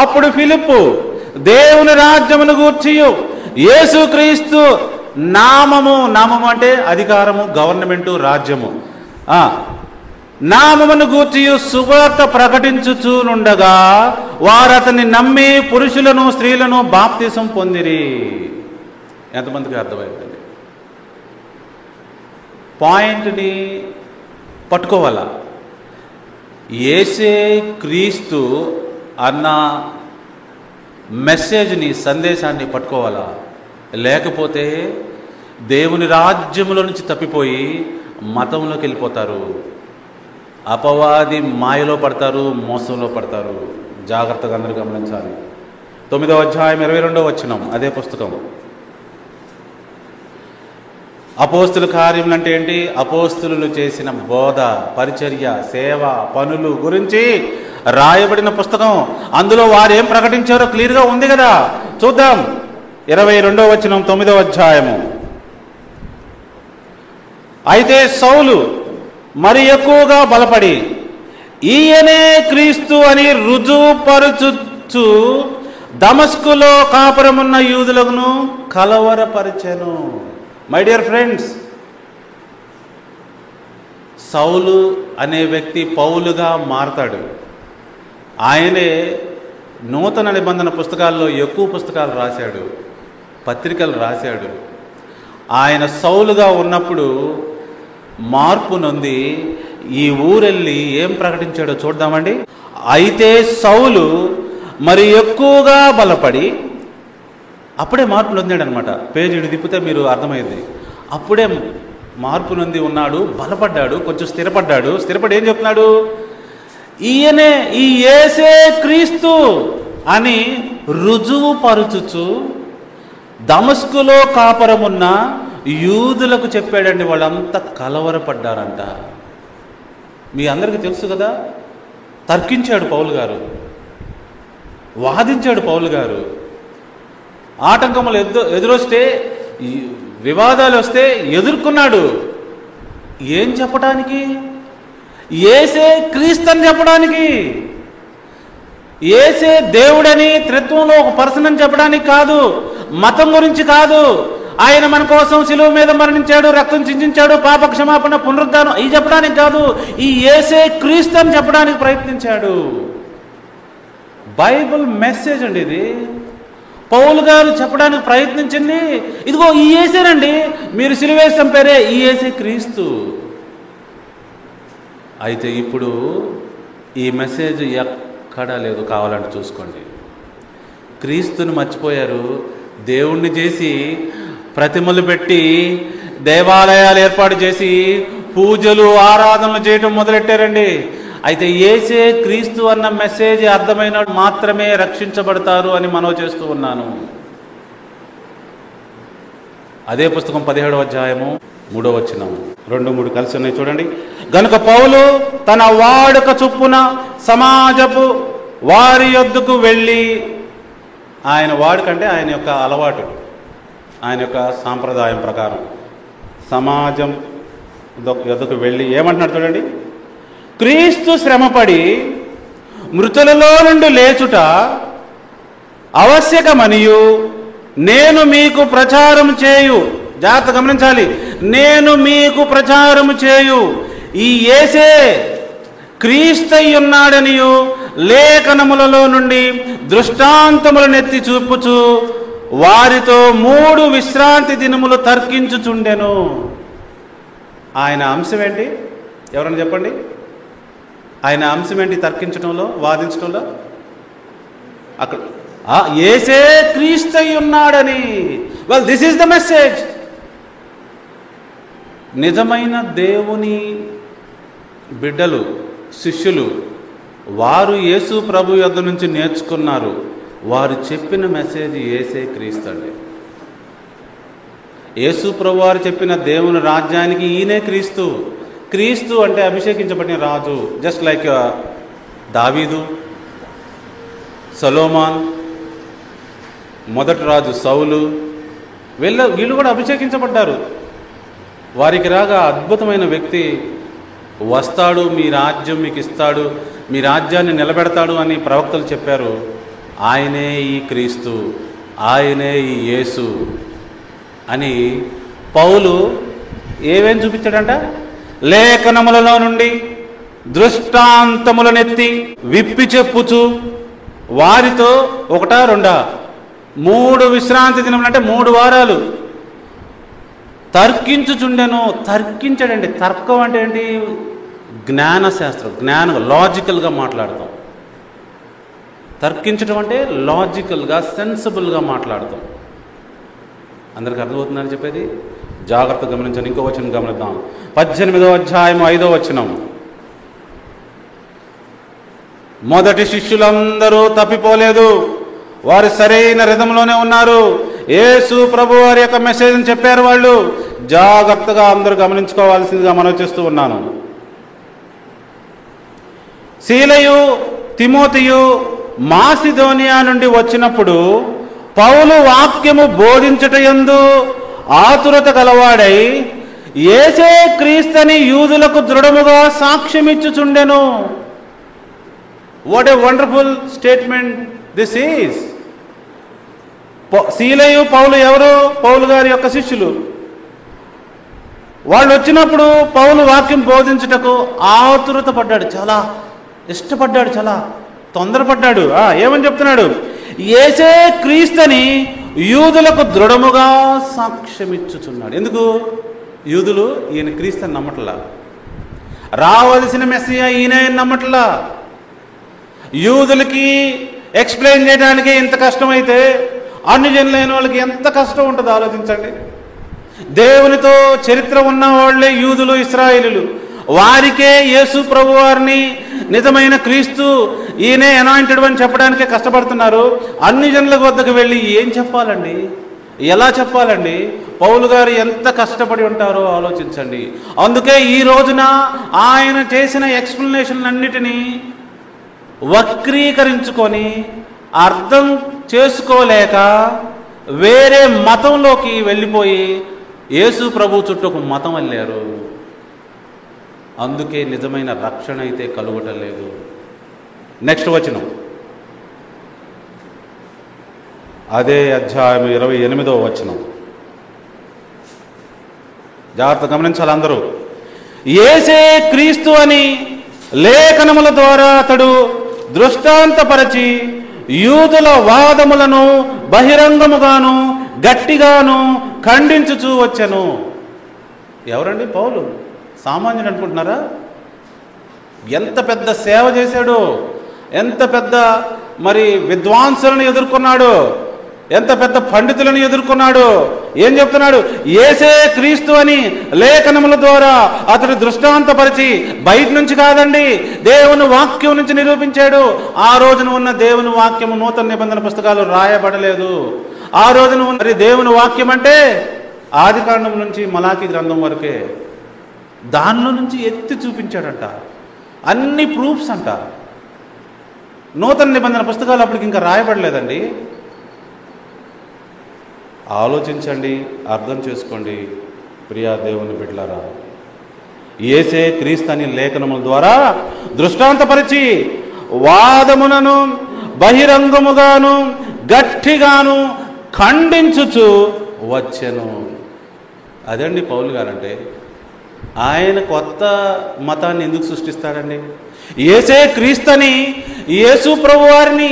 అప్పుడు ఫిలిప్పు దేవుని రాజ్యమును గూర్చియు యేసుక్రీస్తు నామము, నామము అంటే అధికారము, గవర్నమెంటు, రాజ్యము, నామమును గూర్చియు సువార్త ప్రకటించుచునుండగా వారు అతన్ని నమ్మి పురుషులను స్త్రీలను బాప్తిసం పొందిరి. ఎంతమందికి అర్థమైందండి? పాయింట్ని పట్టుకోవాలా? యేసే క్రీస్తు అన్న మెసేజ్ని, సందేశాన్ని పట్టుకోవాలా? లేకపోతే దేవుని రాజ్యంలో నుంచి తప్పిపోయి మతంలోకి వెళ్ళిపోతారు. అపవాది మాయలో పడతారు, మోసంలో పడతారు. జాగ్రత్తగా అందరూ గమనించాలి. 9వ అధ్యాయం 22వ వచనం అదే పుస్తకం. అపోస్తుల కార్యములు అంటే ఏంటి? అపోస్తులు చేసిన బోధ, పరిచర్య, సేవ, పనులు గురించి రాయబడిన పుస్తకం. అందులో వారు ఏం ప్రకటించారో క్లియర్గా ఉంది కదా. చూద్దాం. 22వ వచనం 9వ అధ్యాయము. అయితే సౌలు మరి ఎక్కువగా బలపడి ఈయనే క్రీస్తు అని రుజువుపరచుచు దమస్కులో కాపురమున్న యూదులను కలవరపరిచెను. మై డియర్ ఫ్రెండ్స్, సౌలు అనే వ్యక్తి పౌలుగా మారతాడు. ఆయనే నూతన నిబంధన పుస్తకాల్లో ఎక్కువ పుస్తకాలు రాశాడు, పత్రికలు రాశాడు. ఆయన సౌలుగా ఉన్నప్పుడు మార్పు నొంది ఈ ఊరెళ్ళి ఏం ప్రకటించాడో చూద్దామండి. అయితే సౌలు మరి ఎక్కువగా బలపడి, అప్పుడే మార్పు నొందాడు అనమాట. పేజీ తిప్పితే మీరు అర్థమైంది. అప్పుడే మార్పు నొంది ఉన్నాడు, బలపడ్డాడు, కొంచెం స్థిరపడ్డాడు. స్థిరపడి ఏం చెప్తున్నాడు? ఈయనే, ఈ యేసే క్రీస్తు అని రుజువు పరుచుచు దమస్కులో కాపురమున్న యూదులకు చెప్పాడండి. వాళ్ళంతా కలవరపడ్డారంట. మీ అందరికీ తెలుసు కదా. తర్కించాడు పౌలు గారు, వాదించాడు పౌలు గారు. ఆటంకములు ఎదురొస్తే, వివాదాలు వస్తే ఎదుర్కొన్నాడు. ఏం చెప్పటానికి? యేసే క్రీస్తు అని చెప్పడానికి, యేసే దేవుడని, త్రిత్వంలో ఒక పర్సన్ అని చెప్పడానికి కాదు, మతం గురించి కాదు. ఆయన మన కోసం శిలువ మీద మరణించాడు, రక్తం చిందించాడు, పాప క్షమాపణ, పునరుద్ధానం ఇవి చెప్పడానికి కాదు, ఈ యేసే క్రీస్తు అని చెప్పడానికి ప్రయత్నించాడు. బైబిల్ మెసేజ్ అండి ఇది. పౌలు గారు చెప్పడానికి ప్రయత్నించింది ఇదిగో ఈ యేసేనండి, మీరు సిలువేసి చంపారే ఈ యేసే క్రీస్తు. అయితే ఇప్పుడు ఈ మెసేజ్ ఎక్కడా లేదు, కావాలంటే చూసుకోండి. క్రీస్తుని మర్చిపోయారు, దేవుణ్ణి చేసి ప్రతిమలు పెట్టి దేవాలయాలు ఏర్పాటు చేసి పూజలు ఆరాధనలు చేయటం మొదలెట్టారండి. అయితే యేసే క్రీస్తు అన్న మెసేజ్ అర్థమైన మాత్రమే రక్షించబడతారు అని మనవి చేస్తూ ఉన్నాను. అదే పుస్తకం 17వ అధ్యాయము 3వ వచనం, 2-3 కలిసి ఉన్నాయి చూడండి. గనుక పౌలు తన వాడుక చొప్పున సమాజపు వారి యొద్దకు వెళ్ళి, ఆయన వాడుకంటే ఆయన యొక్క అలవాటు, ఆయన యొక్క సాంప్రదాయం ప్రకారం సమాజం యొద్దకు వెళ్ళి ఏమంటున్నాడు చూడండి. క్రీస్తు శ్రమపడి మృతులలో నుండి లేచుట ఆవశ్యకమనియు నేను మీకు ప్రచారం చేయు, జాగ్రత్త గమనించాలి, నేను మీకు ప్రచారం చేయు ఈ యేసే క్రీస్తయ్యున్నాడనియు లేఖనములలో నుండి దృష్టాంతములనెత్తి చూపుచు వారితో 3 విశ్రాంతి దినములు తర్కించుచుండెను. ఆయన అంశం ఏంటి? ఎవరన్నా చెప్పండి. ఆయన అంశం ఏంటి? తర్కించడంలో, వాదించడంలో. అక్కడ యేసే క్రీస్తయ్యున్నాడని. Well, this is the message. నిజమైన దేవుని బిడ్డలు, శిష్యులు, వారు యేసు ప్రభు యొద్ద నుంచి నేర్చుకున్నారు. వారు చెప్పిన మెసేజ్ యేసే క్రీస్తు అండి. యేసు ప్రభు వారు చెప్పిన దేవుని రాజ్యానికి ఈయనే క్రీస్తు. క్రీస్తు అంటే అభిషేకించబడిన రాజు. జస్ట్ లైక్ దావీదు, సొలొమోన్, మొదటి రాజు సౌలు, వీళ్ళు కూడా అభిషేకించబడ్డారు. వారికి రాగా అద్భుతమైన వ్యక్తి వస్తాడు, మీ రాజ్యం మీకు ఇస్తాడు, మీ రాజ్యాన్ని నిలబెడతాడు అని ప్రవక్తలు చెప్పారు. ఆయనే ఈ క్రీస్తు, ఆయనే ఈ యేసు అని పౌలు ఏమేం చూపించాడంట? లేఖనములలో నుండి దృష్టాంతములనెత్తి విప్పి చెప్పుచు వారితో 1-2 3 విశ్రాంతి దినములు అంటే 3 వారాలు తర్కించుచుండెను. తర్కించాడండి. తర్కం అంటే ఏంటి? జ్ఞానశాస్త్రం, లాజికల్గా మాట్లాడతాం. తర్కించడం అంటే లాజికల్గా, సెన్సిబుల్గా మాట్లాడతాం. అందరికి అర్థమవుతుందని చెప్పేది? జాగ్రత్తగా గమనించండి. ఇంకో వచనం గమనిద్దాం. 18వ అధ్యాయం 5వ వచనం. మొదటి శిష్యులందరూ తప్పిపోలేదు, వారు సరైన రిధంలోనే ఉన్నారు. యేసు ప్రభు వారి యొక్క మెసేజ్ని చెప్పారు. వాళ్ళు జాగ్రత్తగా అందరూ గమనించుకోవాల్సిందిగా మనవి చేస్తూ ఉన్నాను. సీలయు తిమోతియు మాసిదోనియా నుండి వచ్చినప్పుడు పౌలు వాక్యము బోధించుటయందు ఆతురత గలవాడై యేసే క్రీస్తని యూదులకు దృఢముగా సాక్ష్యమిచ్చుచుండెను. What a wonderful statement this is. సీలయు పౌలు ఎవరు? పౌలు గారి యొక్క శిష్యులు. వాళ్ళు వచ్చినప్పుడు పౌలు వాక్యం బోధించుటకు ఆతురత పడ్డాడు, చాలా ఇష్టపడ్డాడు, చాలా తొందరపడ్డాడు. ఏమని చెప్తున్నాడు? యేసే క్రీస్తని యూదులకు దృఢముగా సాక్ష్యమిచ్చుచున్నాడు. ఎందుకు? యూదులు ఈయన క్రీస్తుని నమ్మట్లా, రావలసిన మెస్సియా ఈయన నమ్మట్లా. యూదులకి ఎక్స్ప్లెయిన్ చేయడానికి ఇంత కష్టమైతే అన్ని జనులైన వాళ్ళకి ఎంత కష్టం ఉంటుందో ఆలోచించండి. దేవునితో చరిత్ర ఉన్న వాళ్ళే యూదులు, ఇశ్రాయేలీయులు. వారికే యేసు ప్రభు వారిని నిజమైన క్రీస్తు, ఈయనే అనాయింటెడ్ అని చెప్పడానికే కష్టపడుతున్నారు. అన్ని జనుల వద్దకు వెళ్ళి ఏం చెప్పాలండి? ఎలా చెప్పాలండి? పౌలు గారు ఎంత కష్టపడి ఉంటారో ఆలోచించండి. అందుకే ఈ రోజున ఆయన చేసిన ఎక్స్ప్లెనేషన్ అన్నిటినీ వక్రీకరించుకొని అర్థం చేసుకోలేక వేరే మతంలోకి వెళ్ళిపోయి యేసు ప్రభు చుట్టూ ఒక మతం అల్లారు. అందుకే నిజమైన రక్షణ అయితే కలుగటం లేదు. నెక్స్ట్ వచనం, అదే అధ్యాయం 28వ వచనం. జాగ్రత్త గమనించాలి అందరూ. యేసే క్రీస్తు అని లేఖనముల ద్వారా అతడు దృష్టాంతపరచి యూదుల వాదములను బహిరంగముగాను గట్టిగాను ఖండించుచూ వచ్చెను. ఎవరండి పౌలు? సామాన్యుడు అనుకుంటున్నారా? ఎంత పెద్ద సేవ చేశాడు, ఎంత పెద్ద విద్వాంసులను ఎదుర్కొన్నాడు, ఎంత పెద్ద పండితులను ఎదుర్కొన్నాడు. ఏం చెప్తున్నాడు? యేసే క్రీస్తు అని లేఖనముల ద్వారా అతడు దృష్టాంతపరిచి, బయట నుంచి కాదండి, దేవుని వాక్యం నుంచి నిరూపించాడు. ఆ రోజున ఉన్న దేవుని వాక్యము నూతన నిబంధన పుస్తకాలు రాయబడలేదు. ఆ రోజున ఉన్న దేవుని వాక్యం అంటే ఆదికాండం నుంచి మలాకీ గ్రంథం వరకే. దానిలో నుంచి ఎత్తి చూపించాడంట, అన్ని ప్రూఫ్స్ అంట. నూతన నిబంధన పుస్తకాలు అప్పటికి ఇంకా రాయబడలేదండి. ఆలోచించండి, అర్థం చేసుకోండి ప్రియా దేవుని బిడ్డలారా. యేసే క్రీస్తు అని లేఖనముల ద్వారా దృష్టాంతపరిచి వాదములను బహిరంగముగాను గట్టిగాను ఖండించుచు వచ్చెను. అదండి పౌలు గారంటే. ఆయన కొత్త మతాన్ని ఎందుకు సృష్టిస్తాడండి? యేసే క్రీస్తుని, యేసు ప్రభు వారిని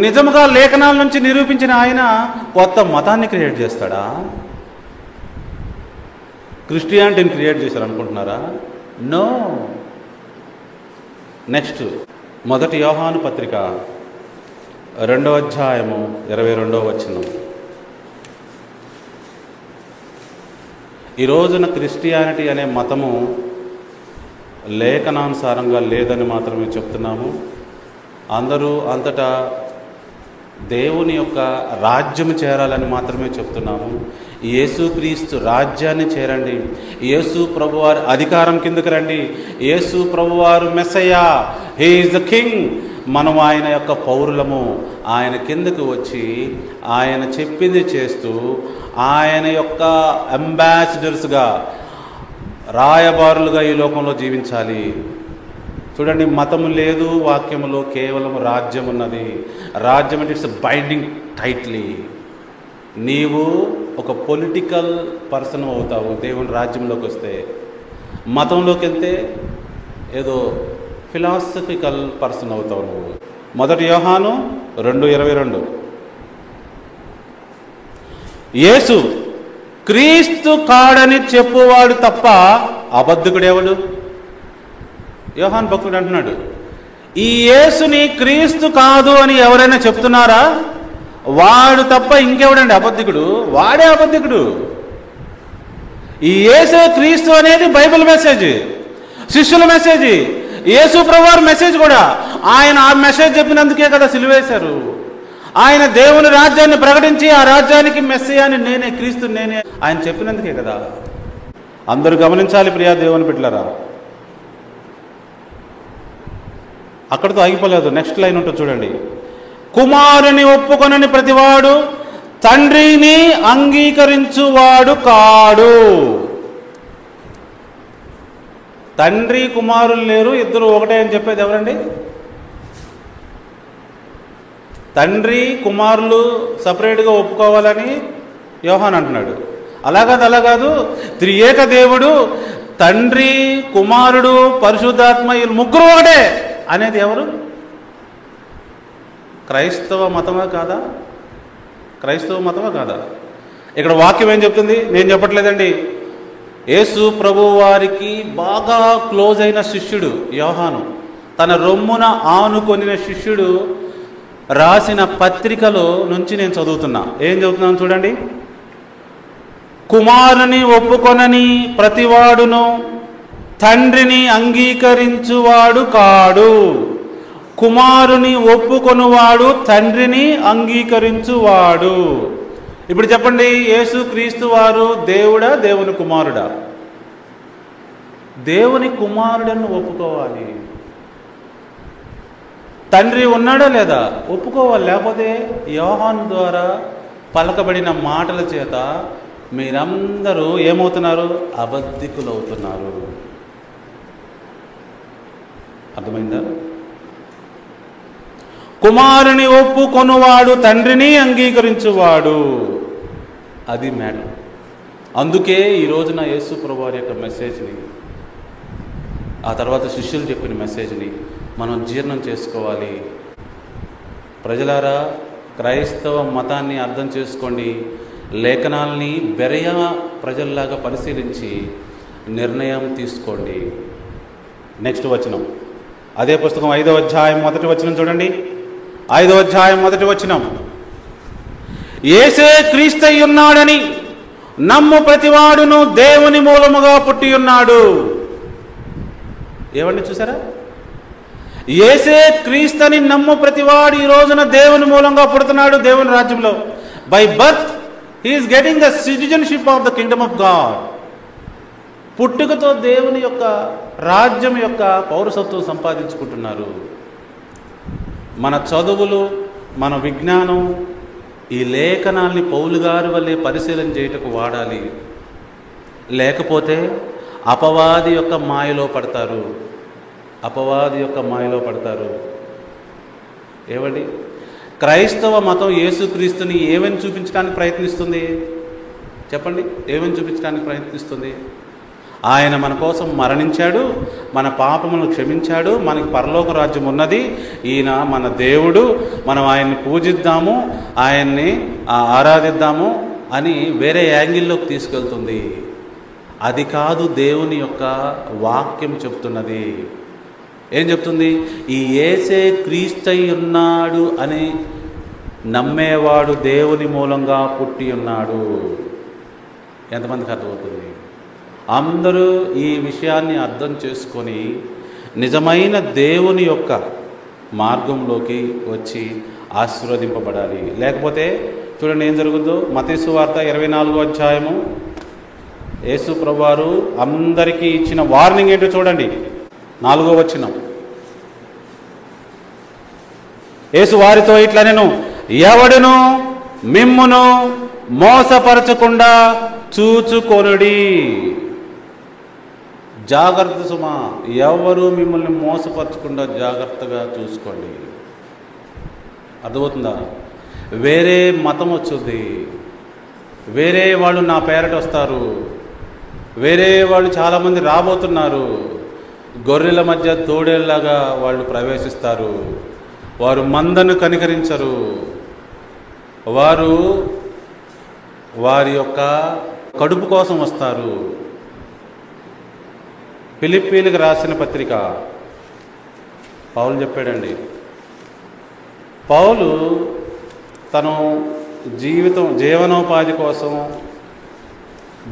నిజముగా లేఖనాల నుంచి నిరూపించిన ఆయన కొత్త మతాన్ని క్రియేట్ చేస్తాడా? క్రిస్టియానిటీని క్రియేట్ చేశారు అనుకుంటున్నారా? నో. నెక్స్ట్, 1 యోహాను పత్రిక 2వ అధ్యాయము 22వ వచనం. ఈ రోజున క్రిస్టియానిటీ అనే మతము లేఖనానుసారంగా లేదని మాత్రమే చెప్తున్నాము. అందరూ అంతటా దేవుని యొక్క రాజ్యము చేరాలని మాత్రమే చెప్తున్నాము. యేసుక్రీస్తు రాజ్యాన్ని చేరండి, యేసు ప్రభువారి అధికారం కిందకి రండి, యేసు ప్రభువారు మెస్సయ్యా, హీ ఈజ్ ద కింగ్. మనం ఆయన యొక్క పౌరులము. ఆయన కిందకు వచ్చి ఆయన చెప్పింది చేస్తూ ఆయన యొక్క అంబాసిడర్స్గా, రాయబారులుగా ఈ లోకంలో జీవించాలి. చూడండి, మతము లేదు వాక్యములో, కేవలం రాజ్యం ఉన్నది. రాజ్యం అంటే ఇట్స్ బైండింగ్ టైట్లీ. నీవు ఒక పొలిటికల్ పర్సన్ అవుతావు దేవుని రాజ్యంలోకి వస్తే. మతంలోకి వెళ్తే ఏదో ఫిలాసఫికల్ పర్సన్ అవుతావు నువ్వు. 1 యోహాను 2:22. యేసు క్రీస్తు కాడని చెప్పువాడు తప్ప అబద్ధకుడెవడు? యోహాను భక్తుడు అంటున్నాడు, ఈ యేసుని క్రీస్తు కాదు అని ఎవరైనా చెప్తున్నారా? వాడు తప్ప ఇంకెవడండి అబద్ధికుడు? వాడే అబద్ధికుడు. ఈ యేసే క్రీస్తు అనేది బైబిల్ మెసేజ్, శిష్యుల మెసేజ్, యేసు ప్రభువారి మెసేజ్ కూడా. ఆయన ఆ మెసేజ్ చెప్పినందుకే కదా సిలువేశారు. ఆయన దేవుని రాజ్యాన్ని ప్రకటించి ఆ రాజ్యానికి మెస్సీయాని నేనే, క్రీస్తు నేనే ఆయన చెప్పినందుకే కదా. అందరూ గమనించాలి ప్రియా దేవుని బిడ్డలారా. అక్కడితో ఆగిపోలేదు. నెక్స్ట్ లైన్ ఉంటుంది చూడండి. కుమారుని ఒప్పుకొనని ప్రతివాడు తండ్రిని అంగీకరించువాడు కాడు. తండ్రి కుమారులు లేరు, ఇద్దరు ఒకటే అని చెప్పేది ఎవరండి? తండ్రి కుమారులు సపరేట్గా ఒప్పుకోవాలని యోహాన్ అంటున్నాడు. అలా కాదు, త్రియేక దేవుడు, తండ్రి, కుమారుడు, పరిశుద్ధాత్మ, వీళ్ళు ముగ్గురు ఒకటే అనేది ఎవరు? క్రైస్తవ మతమా కాదా? క్రైస్తవ మతమా కాదా? ఇక్కడ వాక్యం ఏం చెప్తుంది? నేను చెప్పట్లేదండి. యేసు ప్రభు వారికి బాగా క్లోజ్ అయిన శిష్యుడు యోహాను, తన రొమ్మున ఆనుకొనిన శిష్యుడు రాసిన పత్రికలో నుంచి నేను చదువుతున్నా. ఏం చదువుతున్నాను చూడండి. కుమారుని ఒప్పుకొనని ప్రతివాడును తండ్రిని అంగీకరించువాడు కాడు. కుమారుని ఒప్పుకొనువాడు తండ్రిని అంగీకరించువాడు. ఇప్పుడు చెప్పండి, యేసు క్రీస్తు వారు దేవుడా, దేవుని కుమారుడా? దేవుని కుమారుడని ఒప్పుకోవాలి. తండ్రి ఉన్నాడా లేదా? ఒప్పుకోవాలి. లేకపోతే యోహాను ద్వారా పలకబడిన మాటల చేత మీరందరూ ఏమవుతున్నారు? అబద్ధికులు అవుతున్నారు. అర్థమైందా? కుమారుని ఒప్పుకొనువాడు తండ్రిని అంగీకరించువాడు. అది మ్యాటర్. అందుకే ఈ రోజున యేసు ప్రభువారి యొక్క మెసేజ్ని, ఆ తర్వాత శిష్యులు చెప్పిన మెసేజ్ని మనం జీర్ణం చేసుకోవాలి. ప్రజలారా, క్రైస్తవ మతాన్ని అర్థం చేసుకోండి. లేఖనాల్ని బెరయా ప్రజల్లాగా పరిశీలించి నిర్ణయం తీసుకోండి. నెక్స్ట్ వచనం, అదే పుస్తకం 5వ అధ్యాయం 1వ వచనం చూడండి. 5వ అధ్యాయం 1వ వచనం, యేసే క్రీస్తై ఉన్నాడని నమ్ము ప్రతివాడును దేవుని మూలముగా పుట్టి ఉన్నాడు. ఏమండి, చూసారా? యేసే క్రీస్తని నమ్ము ప్రతివాడు ఈ రోజున దేవుని మూలంగా పుడుతున్నాడు దేవుని రాజ్యంలో. By birth he is getting the citizenship of the Kingdom of God. పుట్టుకతో దేవుని యొక్క రాజ్యం యొక్క పౌరసత్వం సంపాదించుకుంటున్నారు. మన చదువులు, మన విజ్ఞానం ఈ లేఖనాల్ని పౌలు గారి వల్లే పరిశీలన చేయుటకు వాడాలి. లేకపోతే అపవాది యొక్క మాయలో పడతారు. అపవాది యొక్క మాయలో పడతారు. ఏమండి, క్రైస్తవ మతం యేసుక్రీస్తుని ఏమని చూపించడానికి ప్రయత్నిస్తుంది? చెప్పండి, ఏమని చూపించడానికి ప్రయత్నిస్తుంది? ఆయన మన కోసం మరణించాడు, మన పాపములను క్షమించాడు, మనకి పరలోక రాజ్యం ఉన్నది, ఈయన మన దేవుడు, మనం ఆయన్ని పూజిద్దాము, ఆయన్ని ఆరాధిద్దాము అని వేరే యాంగిల్లోకి తీసుకెళ్తుంది. అది కాదు దేవుని యొక్క వాక్యం చెప్తున్నది. ఏం చెప్తుంది? ఈ యేసే క్రీస్తై ఉన్నాడు అని నమ్మేవాడు దేవుని మూలంగా పుట్టి ఉన్నాడు. ఎంతమందికి అర్థమవుతుంది? అందరూ ఈ విషయాన్ని అర్థం చేసుకొని నిజమైన దేవుని యొక్క మార్గంలోకి వచ్చి ఆశీర్వదింపబడాలి. లేకపోతే చూడండి ఏం జరుగుతుందో. మత్తయి సువార్త 24వ అధ్యాయము, యేసు ప్రభువారు అందరికీ ఇచ్చిన వార్నింగ్ ఏంటో చూడండి. 4వ వచనం, యేసు వారితో ఇట్లనెను, ఎవడును మిమ్మును మోసపరచకుండా చూచుకొనుడి. జాగ్రత్త సుమా, ఎవరు మిమ్మల్ని మోసపరచకుండా జాగ్రత్తగా చూసుకోండి. అర్థమవుతుందా? వేరే మతం వచ్చుద్ది, వేరే వాళ్ళు నా పేరట వస్తారు, వేరే వాళ్ళు చాలామంది రాబోతున్నారు. గొర్రెల మధ్య తోడేళ్లాగా వాళ్ళు ప్రవేశిస్తారు. వారు మందను కనికరించరు. వారు వారి యొక్క కడుపు కోసం వస్తారు. ఫిలిప్పీలకు రాసిన పత్రిక పౌలు చెప్పాడండి. పౌలు తను జీవనోపాధి కోసం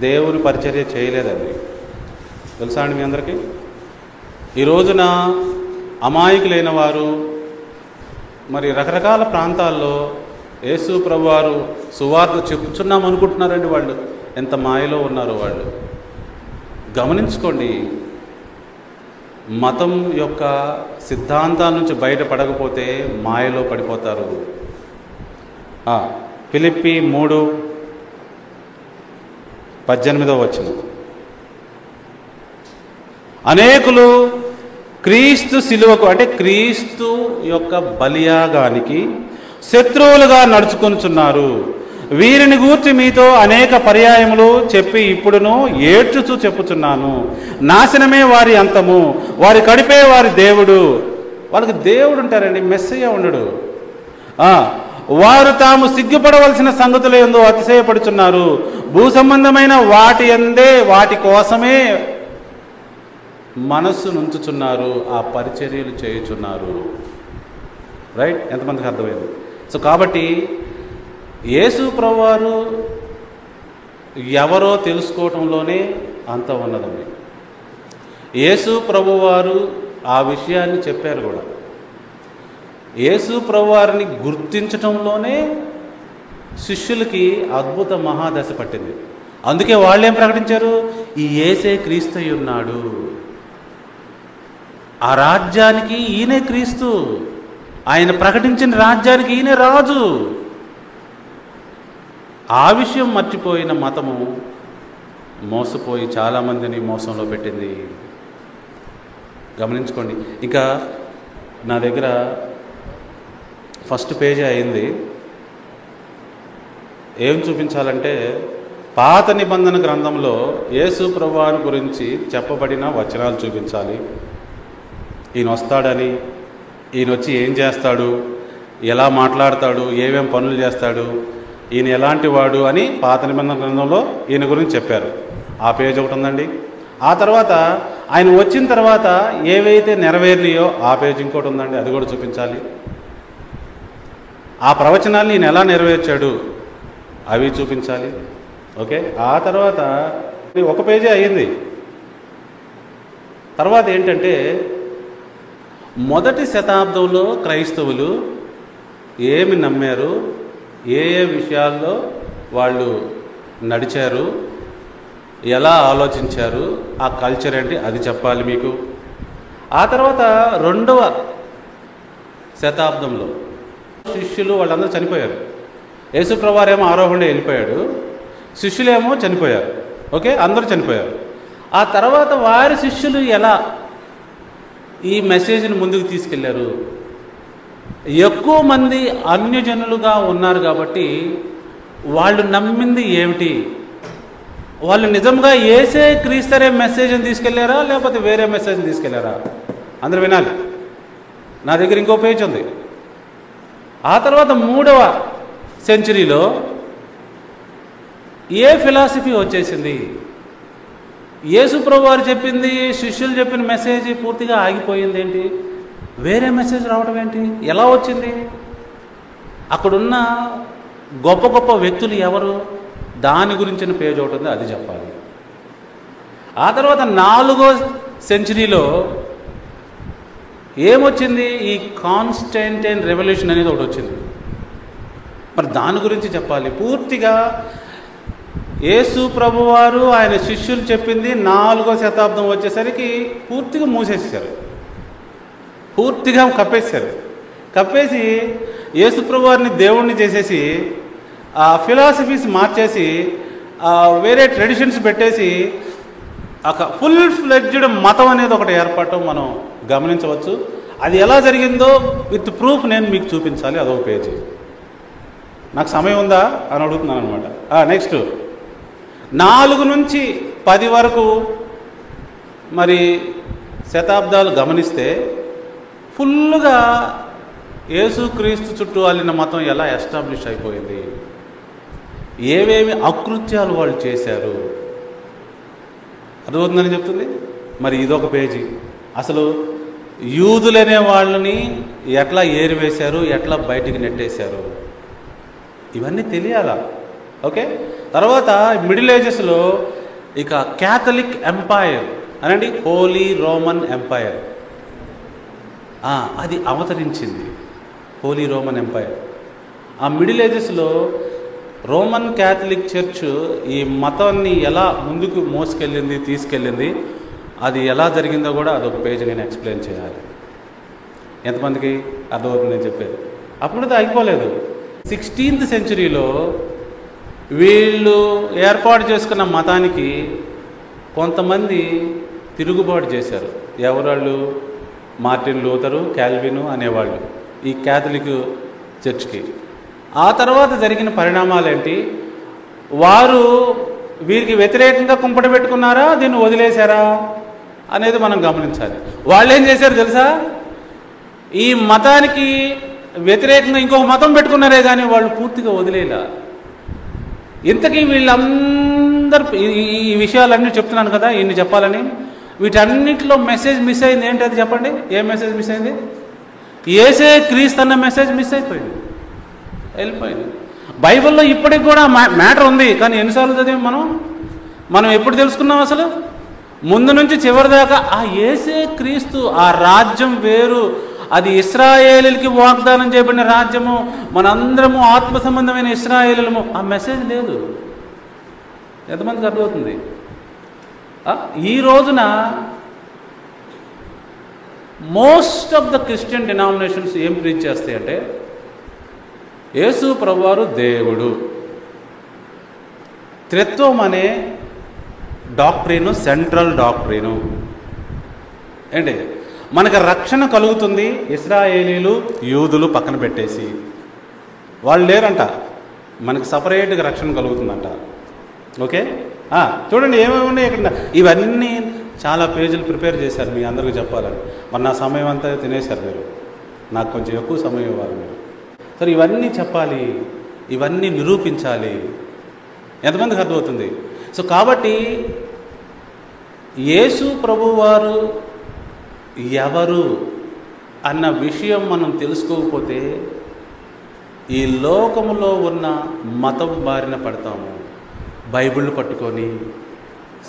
దేవుని పరిచర్య చేయలేదండి. తెలుసా అండి మీ అందరికీ? ఈ రోజున అమాయకులైన వారు మరి రకరకాల ప్రాంతాల్లో యేసు ప్రభువారు సువార్త చెప్పుచున్నాం అనుకుంటున్నారండి. వాళ్ళు ఎంత మాయలో ఉన్నారో వాళ్ళు గమనించుకోండి. మతం యొక్క సిద్ధాంతాల నుంచి బయటపడకపోతే మాయలో పడిపోతారు. ఫిలిప్పీ 3:18 వచనం, అనేకులు క్రీస్తు శిలువకు అంటే క్రీస్తు యొక్క బలియాగానికి శత్రువులుగా నడుచుకొనుచున్నారు. వీరిని గూర్చి మీతో అనేక పర్యాయములు చెప్పి ఇప్పుడును ఏడ్చుచూ చెప్పుచున్నాను. నాశనమే వారి అంతము, వారి కడిపే వారి దేవుడు. వాళ్ళకి దేవుడు ఉంటారండి, మెస్సయ్య ఉండడు. వారు తాము సిగ్గుపడవలసిన సంగతులు ఏందో అతిశయపడుచున్నారు. భూ సంబంధమైన వాటి అందే వాటి కోసమే మనస్సు నుంచుచున్నారు, ఆ పరిచర్యలు చేయుచున్నారు. రైట్? ఎంతమందికి అర్థమైంది? సో కాబట్టి యేసు ప్రభువారు ఎవరో తెలుసుకోవటంలోనే అంత ఉన్నదండి. యేసు ప్రభువారు ఆ విషయాన్ని చెప్పారు కూడా. యేసు ప్రభువారిని గుర్తించటంలోనే శిష్యులకి అద్భుత మహాదశ పట్టింది. అందుకే వాళ్ళేం ప్రకటించారు? ఈ యేసే క్రీస్తు ఉన్నాడు, ఆ రాజ్యానికి ఈయనే క్రీస్తు, ఆయన ప్రకటించిన రాజ్యానికి ఈయనే రాజు. ఆ విషయం మర్చిపోయిన మతము మోసపోయి చాలామందిని మోసంలో పెట్టింది. గమనించుకోండి. ఇంకా నా దగ్గర ఫస్ట్ పేజీ అయింది. ఏం చూపించాలంటే పాత నిబంధన గ్రంథంలో యేసు ప్రభువారి గురించి చెప్పబడిన వచనాలు చూపించాలి. ఈయన వస్తాడని, ఈయన వచ్చి ఏం చేస్తాడు, ఎలా మాట్లాడతాడు, ఏమేం పనులు చేస్తాడు, ఈయన ఎలాంటి వాడు అని పాత నిబంధన గ్రంథంలో ఈయన గురించి చెప్పారు. ఆ పేజ్ ఒకటి ఉందండి. ఆ తర్వాత ఆయన వచ్చిన తర్వాత ఏవైతే నెరవేరినాయో ఆ పేజ్ ఇంకోటి ఉందండి, అది కూడా చూపించాలి. ఆ ప్రవచనాన్ని ఈయన ఎలా నెరవేర్చాడు అవి చూపించాలి. ఓకే, ఆ తర్వాత ఒక పేజీ అయ్యింది. తర్వాత ఏంటంటే మొదటి శతాబ్దంలో క్రైస్తవులు ఏమి నమ్మారు, ఏ ఏ విషయాల్లో వాళ్ళు నడిచారు, ఎలా ఆలోచించారు, ఆ కల్చర్ ఏంటి అది చెప్పాలి మీకు. ఆ తర్వాత 2వ శతాబ్దంలో శిష్యులు వాళ్ళందరూ చనిపోయారు. యేసుప్రభువారేమో ఆరోహణలో వెళ్ళిపోయాడు, శిష్యులేమో చనిపోయారు. ఓకే, అందరూ చనిపోయారు. ఆ తర్వాత వారి శిష్యులు ఎలా ఈ మెసేజ్ని ముందుకు తీసుకెళ్లారు. ఎక్కువ మంది అన్యజనులుగా ఉన్నారు కాబట్టి వాళ్ళు నమ్మింది ఏమిటి, వాళ్ళు నిజంగా యేసే క్రీస్తరే మెసేజ్ని తీసుకెళ్లారా లేకపోతే వేరే మెసేజ్ని తీసుకెళ్లారా? అందరూ వినాలి. నా దగ్గర ఇంకో పేజ్ ఉంది. ఆ తర్వాత 3వ సెంచరీలో ఏ ఫిలాసఫీ వచ్చేసింది. యేసు ప్రభువారు చెప్పింది, శిష్యులు చెప్పిన మెసేజ్ పూర్తిగా ఆగిపోయింది. ఏంటి, వేరే మెసేజ్ రావడం ఏంటి, ఎలా వచ్చింది? అక్కడున్న గొప్ప గొప్ప వ్యక్తులు ఎవరు, దాని గురించిన పేజ్ ఒకటి ఉంది, అది చెప్పాలి. ఆ తర్వాత 4వ సెంచరీలో ఏమొచ్చింది, ఈ కాన్స్టాంటైన్ రెవల్యూషన్ అనేది ఒకటి వచ్చింది. మరి దాని గురించి చెప్పాలి. పూర్తిగా యేసు ప్రభువారు ఆయన శిష్యులు చెప్పింది 4వ శతాబ్దం వచ్చేసరికి పూర్తిగా మూసేసారు, పూర్తిగా కప్పేశారు. కప్పేసి యేసు ప్రభువారిని దేవుణ్ణి చేసేసి ఆ ఫిలాసఫీస్ మార్చేసి వేరే ట్రెడిషన్స్ పెట్టేసి ఒక ఫుల్ ఫ్లెడ్జ్డ్ మతం అనేది ఒకటి ఏర్పడటం మనం గమనించవచ్చు. అది ఎలా జరిగిందో విత్ ప్రూఫ్ నేను మీకు చూపించాలి. అదొక పేజీ. నాకు సమయం ఉందా అని అడుగుతున్నాను అనమాట. నెక్స్ట్ 4 నుంచి 10 వరకు మరి శతాబ్దాలు గమనిస్తే ఫుల్గా యేసుక్రీస్తు చుట్టూ అల్లిన మతం ఎలా ఎస్టాబ్లిష్ అయిపోయింది, ఏవేమి అకృత్యాలు వాళ్ళు చేశారు, అర్థమవుతుందని చెప్తుంది. మరి ఇదొక పేజీ. అసలు యూదులనే వాళ్ళని ఎట్లా ఏరివేశారు, ఎట్లా బయటికి నెట్టేశారు, ఇవన్నీ తెలియాలా. ఓకే, తర్వాత మిడిల్ ఏజెస్లో ఇక క్యాథలిక్ ఎంపైర్ అనండి, హోలీ రోమన్ ఎంపైర్ అది అవతరించింది. Holy Roman empire. ఆ మిడిల్ ఏజెస్లో రోమన్ క్యాథలిక్ చర్చ్ ఈ మతాన్ని ఎలా ముందుకు మోసుకెళ్ళింది, తీసుకెళ్ళింది, అది ఎలా జరిగిందో కూడా అదొక పేజీ నేను ఎక్స్ప్లెయిన్ చేయాలి. ఎంతమందికి అర్థమవుతుంది నేను చెప్పేది? అప్పుడు అయిపోలేదు. 16th సెంచరీలో వీళ్ళు ఏర్పాటు చేసుకున్న మతానికి కొంతమంది తిరుగుబాటు చేశారు. ఎవరాళ్ళు? మార్టిన్ లూథరు, క్యాల్విను అనేవాళ్ళు ఈ క్యాథలిక్ చర్చ్కి. ఆ తర్వాత జరిగిన పరిణామాలు ఏంటి, వారు వీరికి వ్యతిరేకంగా కుంపట పెట్టుకున్నారా, దీన్ని వదిలేశారా అనేది మనం గమనించాలి. వాళ్ళు ఏం చేశారు తెలుసా, ఈ మతానికి వ్యతిరేకంగా ఇంకొక మతం పెట్టుకున్నారే కానీ వాళ్ళు పూర్తిగా వదిలేలా. ఇంతకీ వీళ్ళందరూ ఈ విషయాలన్నీ చెప్తున్నాను కదా, ఇన్ని చెప్పాలని. వీటన్నిటిలో మెసేజ్ మిస్ అయింది ఏంటి, అది చెప్పండి. ఏ మెసేజ్ మిస్ అయింది? యేసే క్రీస్తు అన్న మెసేజ్ మిస్ అయిపోయింది, వెళ్ళిపోయింది. బైబిల్లో ఇప్పటికి కూడా మ్యాటర్ ఉంది, కానీ ఎన్నిసార్లు చదివాం మనం ఎప్పుడు తెలుసుకున్నాం అసలు? ముందు నుంచి చివరి దాకా ఆ యేసే క్రీస్తు, ఆ రాజ్యం వేరు, అది ఇశ్రాయేలుకి వాగ్దానం చేయబడిన రాజ్యము, మనందరము ఆత్మ సంబంధమైన ఇశ్రాయేలుము, ఆ మెసేజ్ లేదు. ఎంతమందికి అర్థమవుతుంది? ఈ రోజున most of the Christian denominations ఏం ప్రీచ్ చేస్తాయంటే యేసు ప్రభువారు దేవుడు, త్రిత్వం అనే డాక్ట్రీను సెంట్రల్ డాక్ట్రీను ఏంటి, మనకు రక్షణ కలుగుతుంది. ఇశ్రాయేలీలు యూదులు పక్కన పెట్టేసి వాళ్ళు లేరంట, మనకు సపరేట్గా రక్షణ కలుగుతుందంట. ఓకే, చూడండి ఏమేమి ఉన్నాయి ఇక్కడ. ఇవన్నీ చాలా పేజీలు ప్రిపేర్ చేశారు మీ అందరికీ చెప్పాలని. మరి నా సమయం అంతా తినేశారు మీరు, నాకు కొంచెం ఎక్కువ సమయం ఇవ్వాలి మీరు. సరే, ఇవన్నీ చెప్పాలి, ఇవన్నీ నిరూపించాలి. ఎంతమందికి అర్థమవుతుంది? సో కాబట్టి యేసు ప్రభువారు ఎవరు అన్న విషయం మనం తెలుసుకోకపోతే ఈ లోకములో ఉన్న మతం బారిన పడతాము. బైబిల్ పట్టుకొని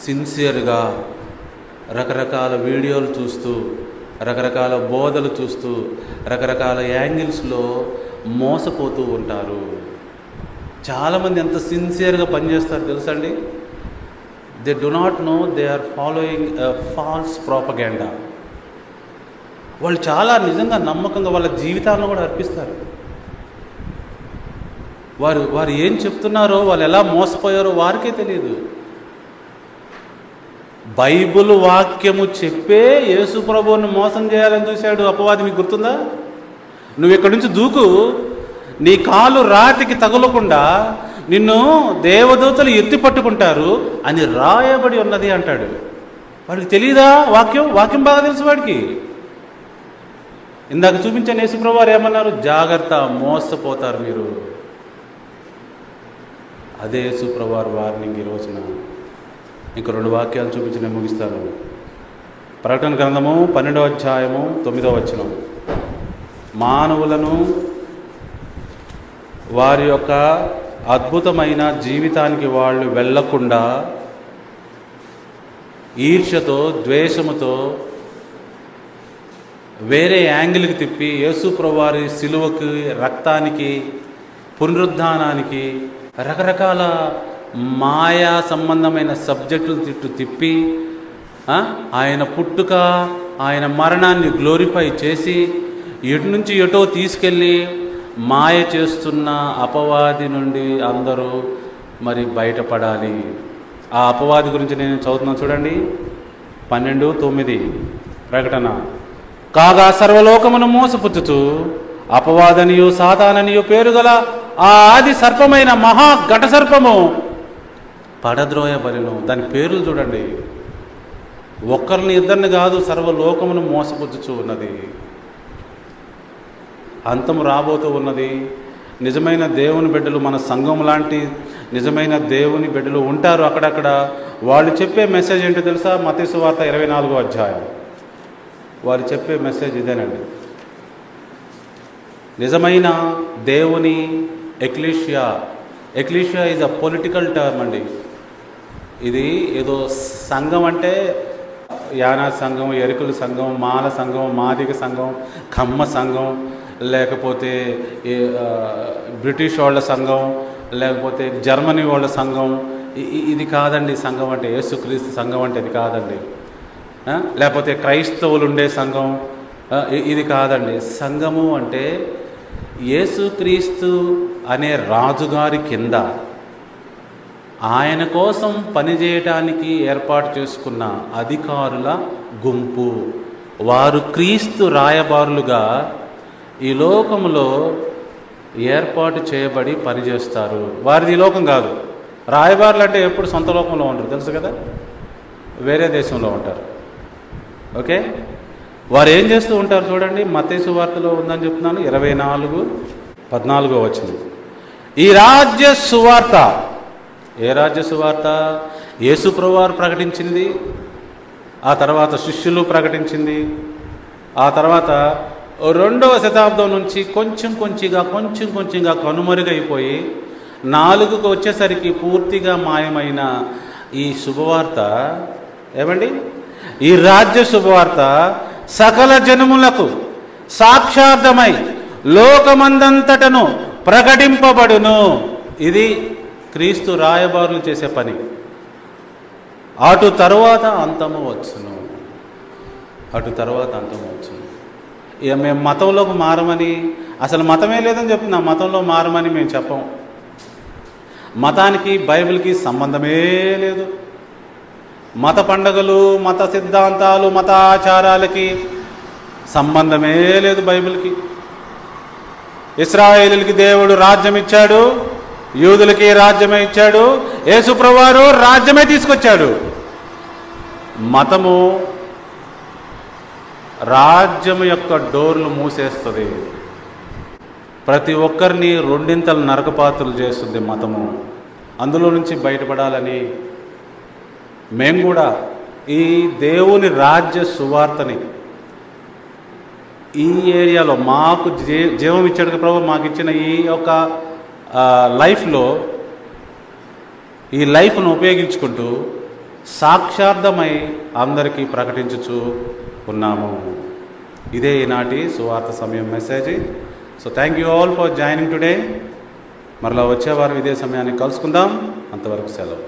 సిన్సియర్గా రకరకాల వీడియోలు చూస్తూ, రకరకాల బోధలు చూస్తూ, రకరకాల యాంగిల్స్లో మోసపోతూ ఉంటారు. చాలామంది ఎంత సిన్సియర్గా పనిచేస్తారు తెలుసండి. They do not know they are following false propaganda. వాళ్ళు చాలా నిజంగా నమ్మకంగా వాళ్ళ జీవితాలను కూడా అర్పిస్తారు. వారు ఏం చెప్తున్నారో, వాళ్ళు ఎలా మోసపోయారో వారికే తెలియదు. బైబిల్ వాక్యము చెప్పే యేసు ప్రభువుని మోసం చేయాలని చూశాడు అపవాది. మీకు గుర్తుందా? నువ్వు ఇక్కడి నుంచి దూకు, నీ కాలు రాతికి తగులకుండా నిన్ను దేవదూతలు ఎత్తి పట్టుకుంటారు అని రాయబడి ఉన్నది అంటాడు. వాడికి తెలియదా వాక్యం బాగా తెలుసు వాడికి. ఇందాక చూపించిన యేసుప్రభువు వారు ఏమన్నారు? జాగ్రత్త, మోసపోతారు మీరు. అదే యేసుప్రభువు వారు వార్నింగ్ ఈ రోజున. ఇంక 2 వాక్యాలు చూపించి నేను ముగిస్తాను. ప్రకటన గ్రంథము 12వ అధ్యాయము 9వ వచనం. మానవులను వారి యొక్క అద్భుతమైన జీవితానికి వాళ్ళు వెళ్ళకుండా ఈర్ష్యతో, ద్వేషముతో వేరే యాంగిల్కి తిప్పి యేసు ప్రభువారి సిలువకి, రక్తానికి, పునరుద్ధానానికి, రకరకాల మాయా సంబంధమైన సబ్జెక్టులు తిప్పి ఆయన పుట్టుక, ఆయన మరణాన్ని గ్లోరిఫై చేసి ఎటు నుంచి ఎటో తీసుకెళ్ళి మాయ చేస్తున్న అపవాది నుండి అందరూ మరి బయటపడాలి. ఆ అపవాది గురించి నేను చదువుతున్నాను చూడండి. 12:9 ప్రకటన. కాగా సర్వలోకమును మోసపుచ్చుచు అపవాదనియు సాతాననియు పేరుగల ఆ ఆది సర్పమైన మహా ఘట సర్పము పడద్రోయబలెను. దాని పేర్లు చూడండి. ఒక్కరిని ఇద్దరిని కాదు, సర్వలోకమును మోసపుచ్చుచు ఉన్నది. అంతము రాబోతూ ఉన్నది. నిజమైన దేవుని బిడ్డలు, మన సంఘం లాంటి నిజమైన దేవుని బిడ్డలు ఉంటారు అక్కడక్కడ. వాళ్ళు చెప్పే మెసేజ్ ఏంటో తెలుసా? మత్తయి సువార్త 24వ అధ్యాయం. వారు చెప్పే మెసేజ్ ఇదేనండి. నిజమైన దేవుని ecclesia is a political term అండి. ఇది ఏదో సంఘం అంటే యానా సంఘం, ఎరుకుల సంఘం, మాల సంఘం, మాదిగ సంఘం, కమ్మ సంఘం, లేకపోతే బ్రిటిష్ వాళ్ళ సంఘం, లేకపోతే జర్మనీ వాళ్ళ సంఘం. ఇది కాదండి సంఘం అంటే. యేసుక్రీస్తు సంఘం అంటే ఇది కాదండి. లేకపోతే క్రైస్తవులు ఉండే సంఘం, ఇది కాదండి. సంఘము అంటే యేసుక్రీస్తు అనే రాజుగారి కింద ఆయన కోసం పనిచేయటానికి ఏర్పాటు చేసుకున్న అధికారుల గుంపు. వారు క్రీస్తు రాయబారులుగా ఈ లోకంలో ఏర్పాటు చేయబడి పనిచేస్తారు. వారిది ఈ లోకం కాదు. రాయబారులు అంటే ఎప్పుడు సొంత లోకంలో ఉంటారు, తెలుసు కదా, వేరే దేశంలో ఉంటారు. ఓకే, వారు ఏం చేస్తూ ఉంటారు చూడండి. మత్తయి సువార్తలో ఉందని చెప్తున్నాను, 24:14 వచ్చింది. ఈ రాజ్య సువార్త, ఏ రాజ్య సువార్త? యేసు ప్రభువారు ప్రకటించింది, ఆ తర్వాత శిష్యులు ప్రకటించింది, ఆ తర్వాత 2వ శతాబ్దం నుంచి కొంచెం కొంచెంగా కనుమరుగైపోయి 4కు వచ్చేసరికి పూర్తిగా మాయమైన ఈ శుభవార్త ఏమండి? ఈ రాజ్య శుభవార్త సకల జనములకు సాక్షార్థమై లోకమందంతటను ప్రకటింపబడును. ఇది క్రీస్తు రాయబారులు చేసే పని. అటు తరువాత అంతము వచ్చును. ఇక మేము మతంలోకి మారమని, అసలు మతమే లేదని చెప్తున్నాం. మతంలో మారమని మేము చెప్పం. మతానికి బైబిల్కి సంబంధమే లేదు. మత పండగలు, మత సిద్ధాంతాలు, మత ఆచారాలకి సంబంధమే లేదు బైబిల్కి. ఇశ్రాయేలుకి దేవుడు రాజ్యం ఇచ్చాడు, యూదులకి రాజ్యమే ఇచ్చాడు, యేసుప్రభువారు రాజ్యమే తీసుకొచ్చాడు. మతము రాజ్యం యొక్క డోర్లు మూసేస్తుంది. ప్రతి ఒక్కరిని రెండింతలు నరకపాత్రలు చేస్తుంది మతము. అందులో నుంచి బయటపడాలని మేము కూడా ఈ దేవుని రాజ్య సువార్తని ఈ ఏరియాలో మాకు జీవం ఇచ్చాడు ప్రభు, మాకు ఇచ్చిన ఈ యొక్క లైఫ్లో ఈ లైఫ్ను ఉపయోగించుకుంటూ సాక్షార్థమై అందరికీ ప్రకటించుచు ఉన్నాము. ఇదే ఈనాటి సువార్త సమయం message. So thank you all for joining today. మరలా వచ్చేవారం ఇదే సమయాన్ని కలుసుకుందాం. అంతవరకు సెలవు.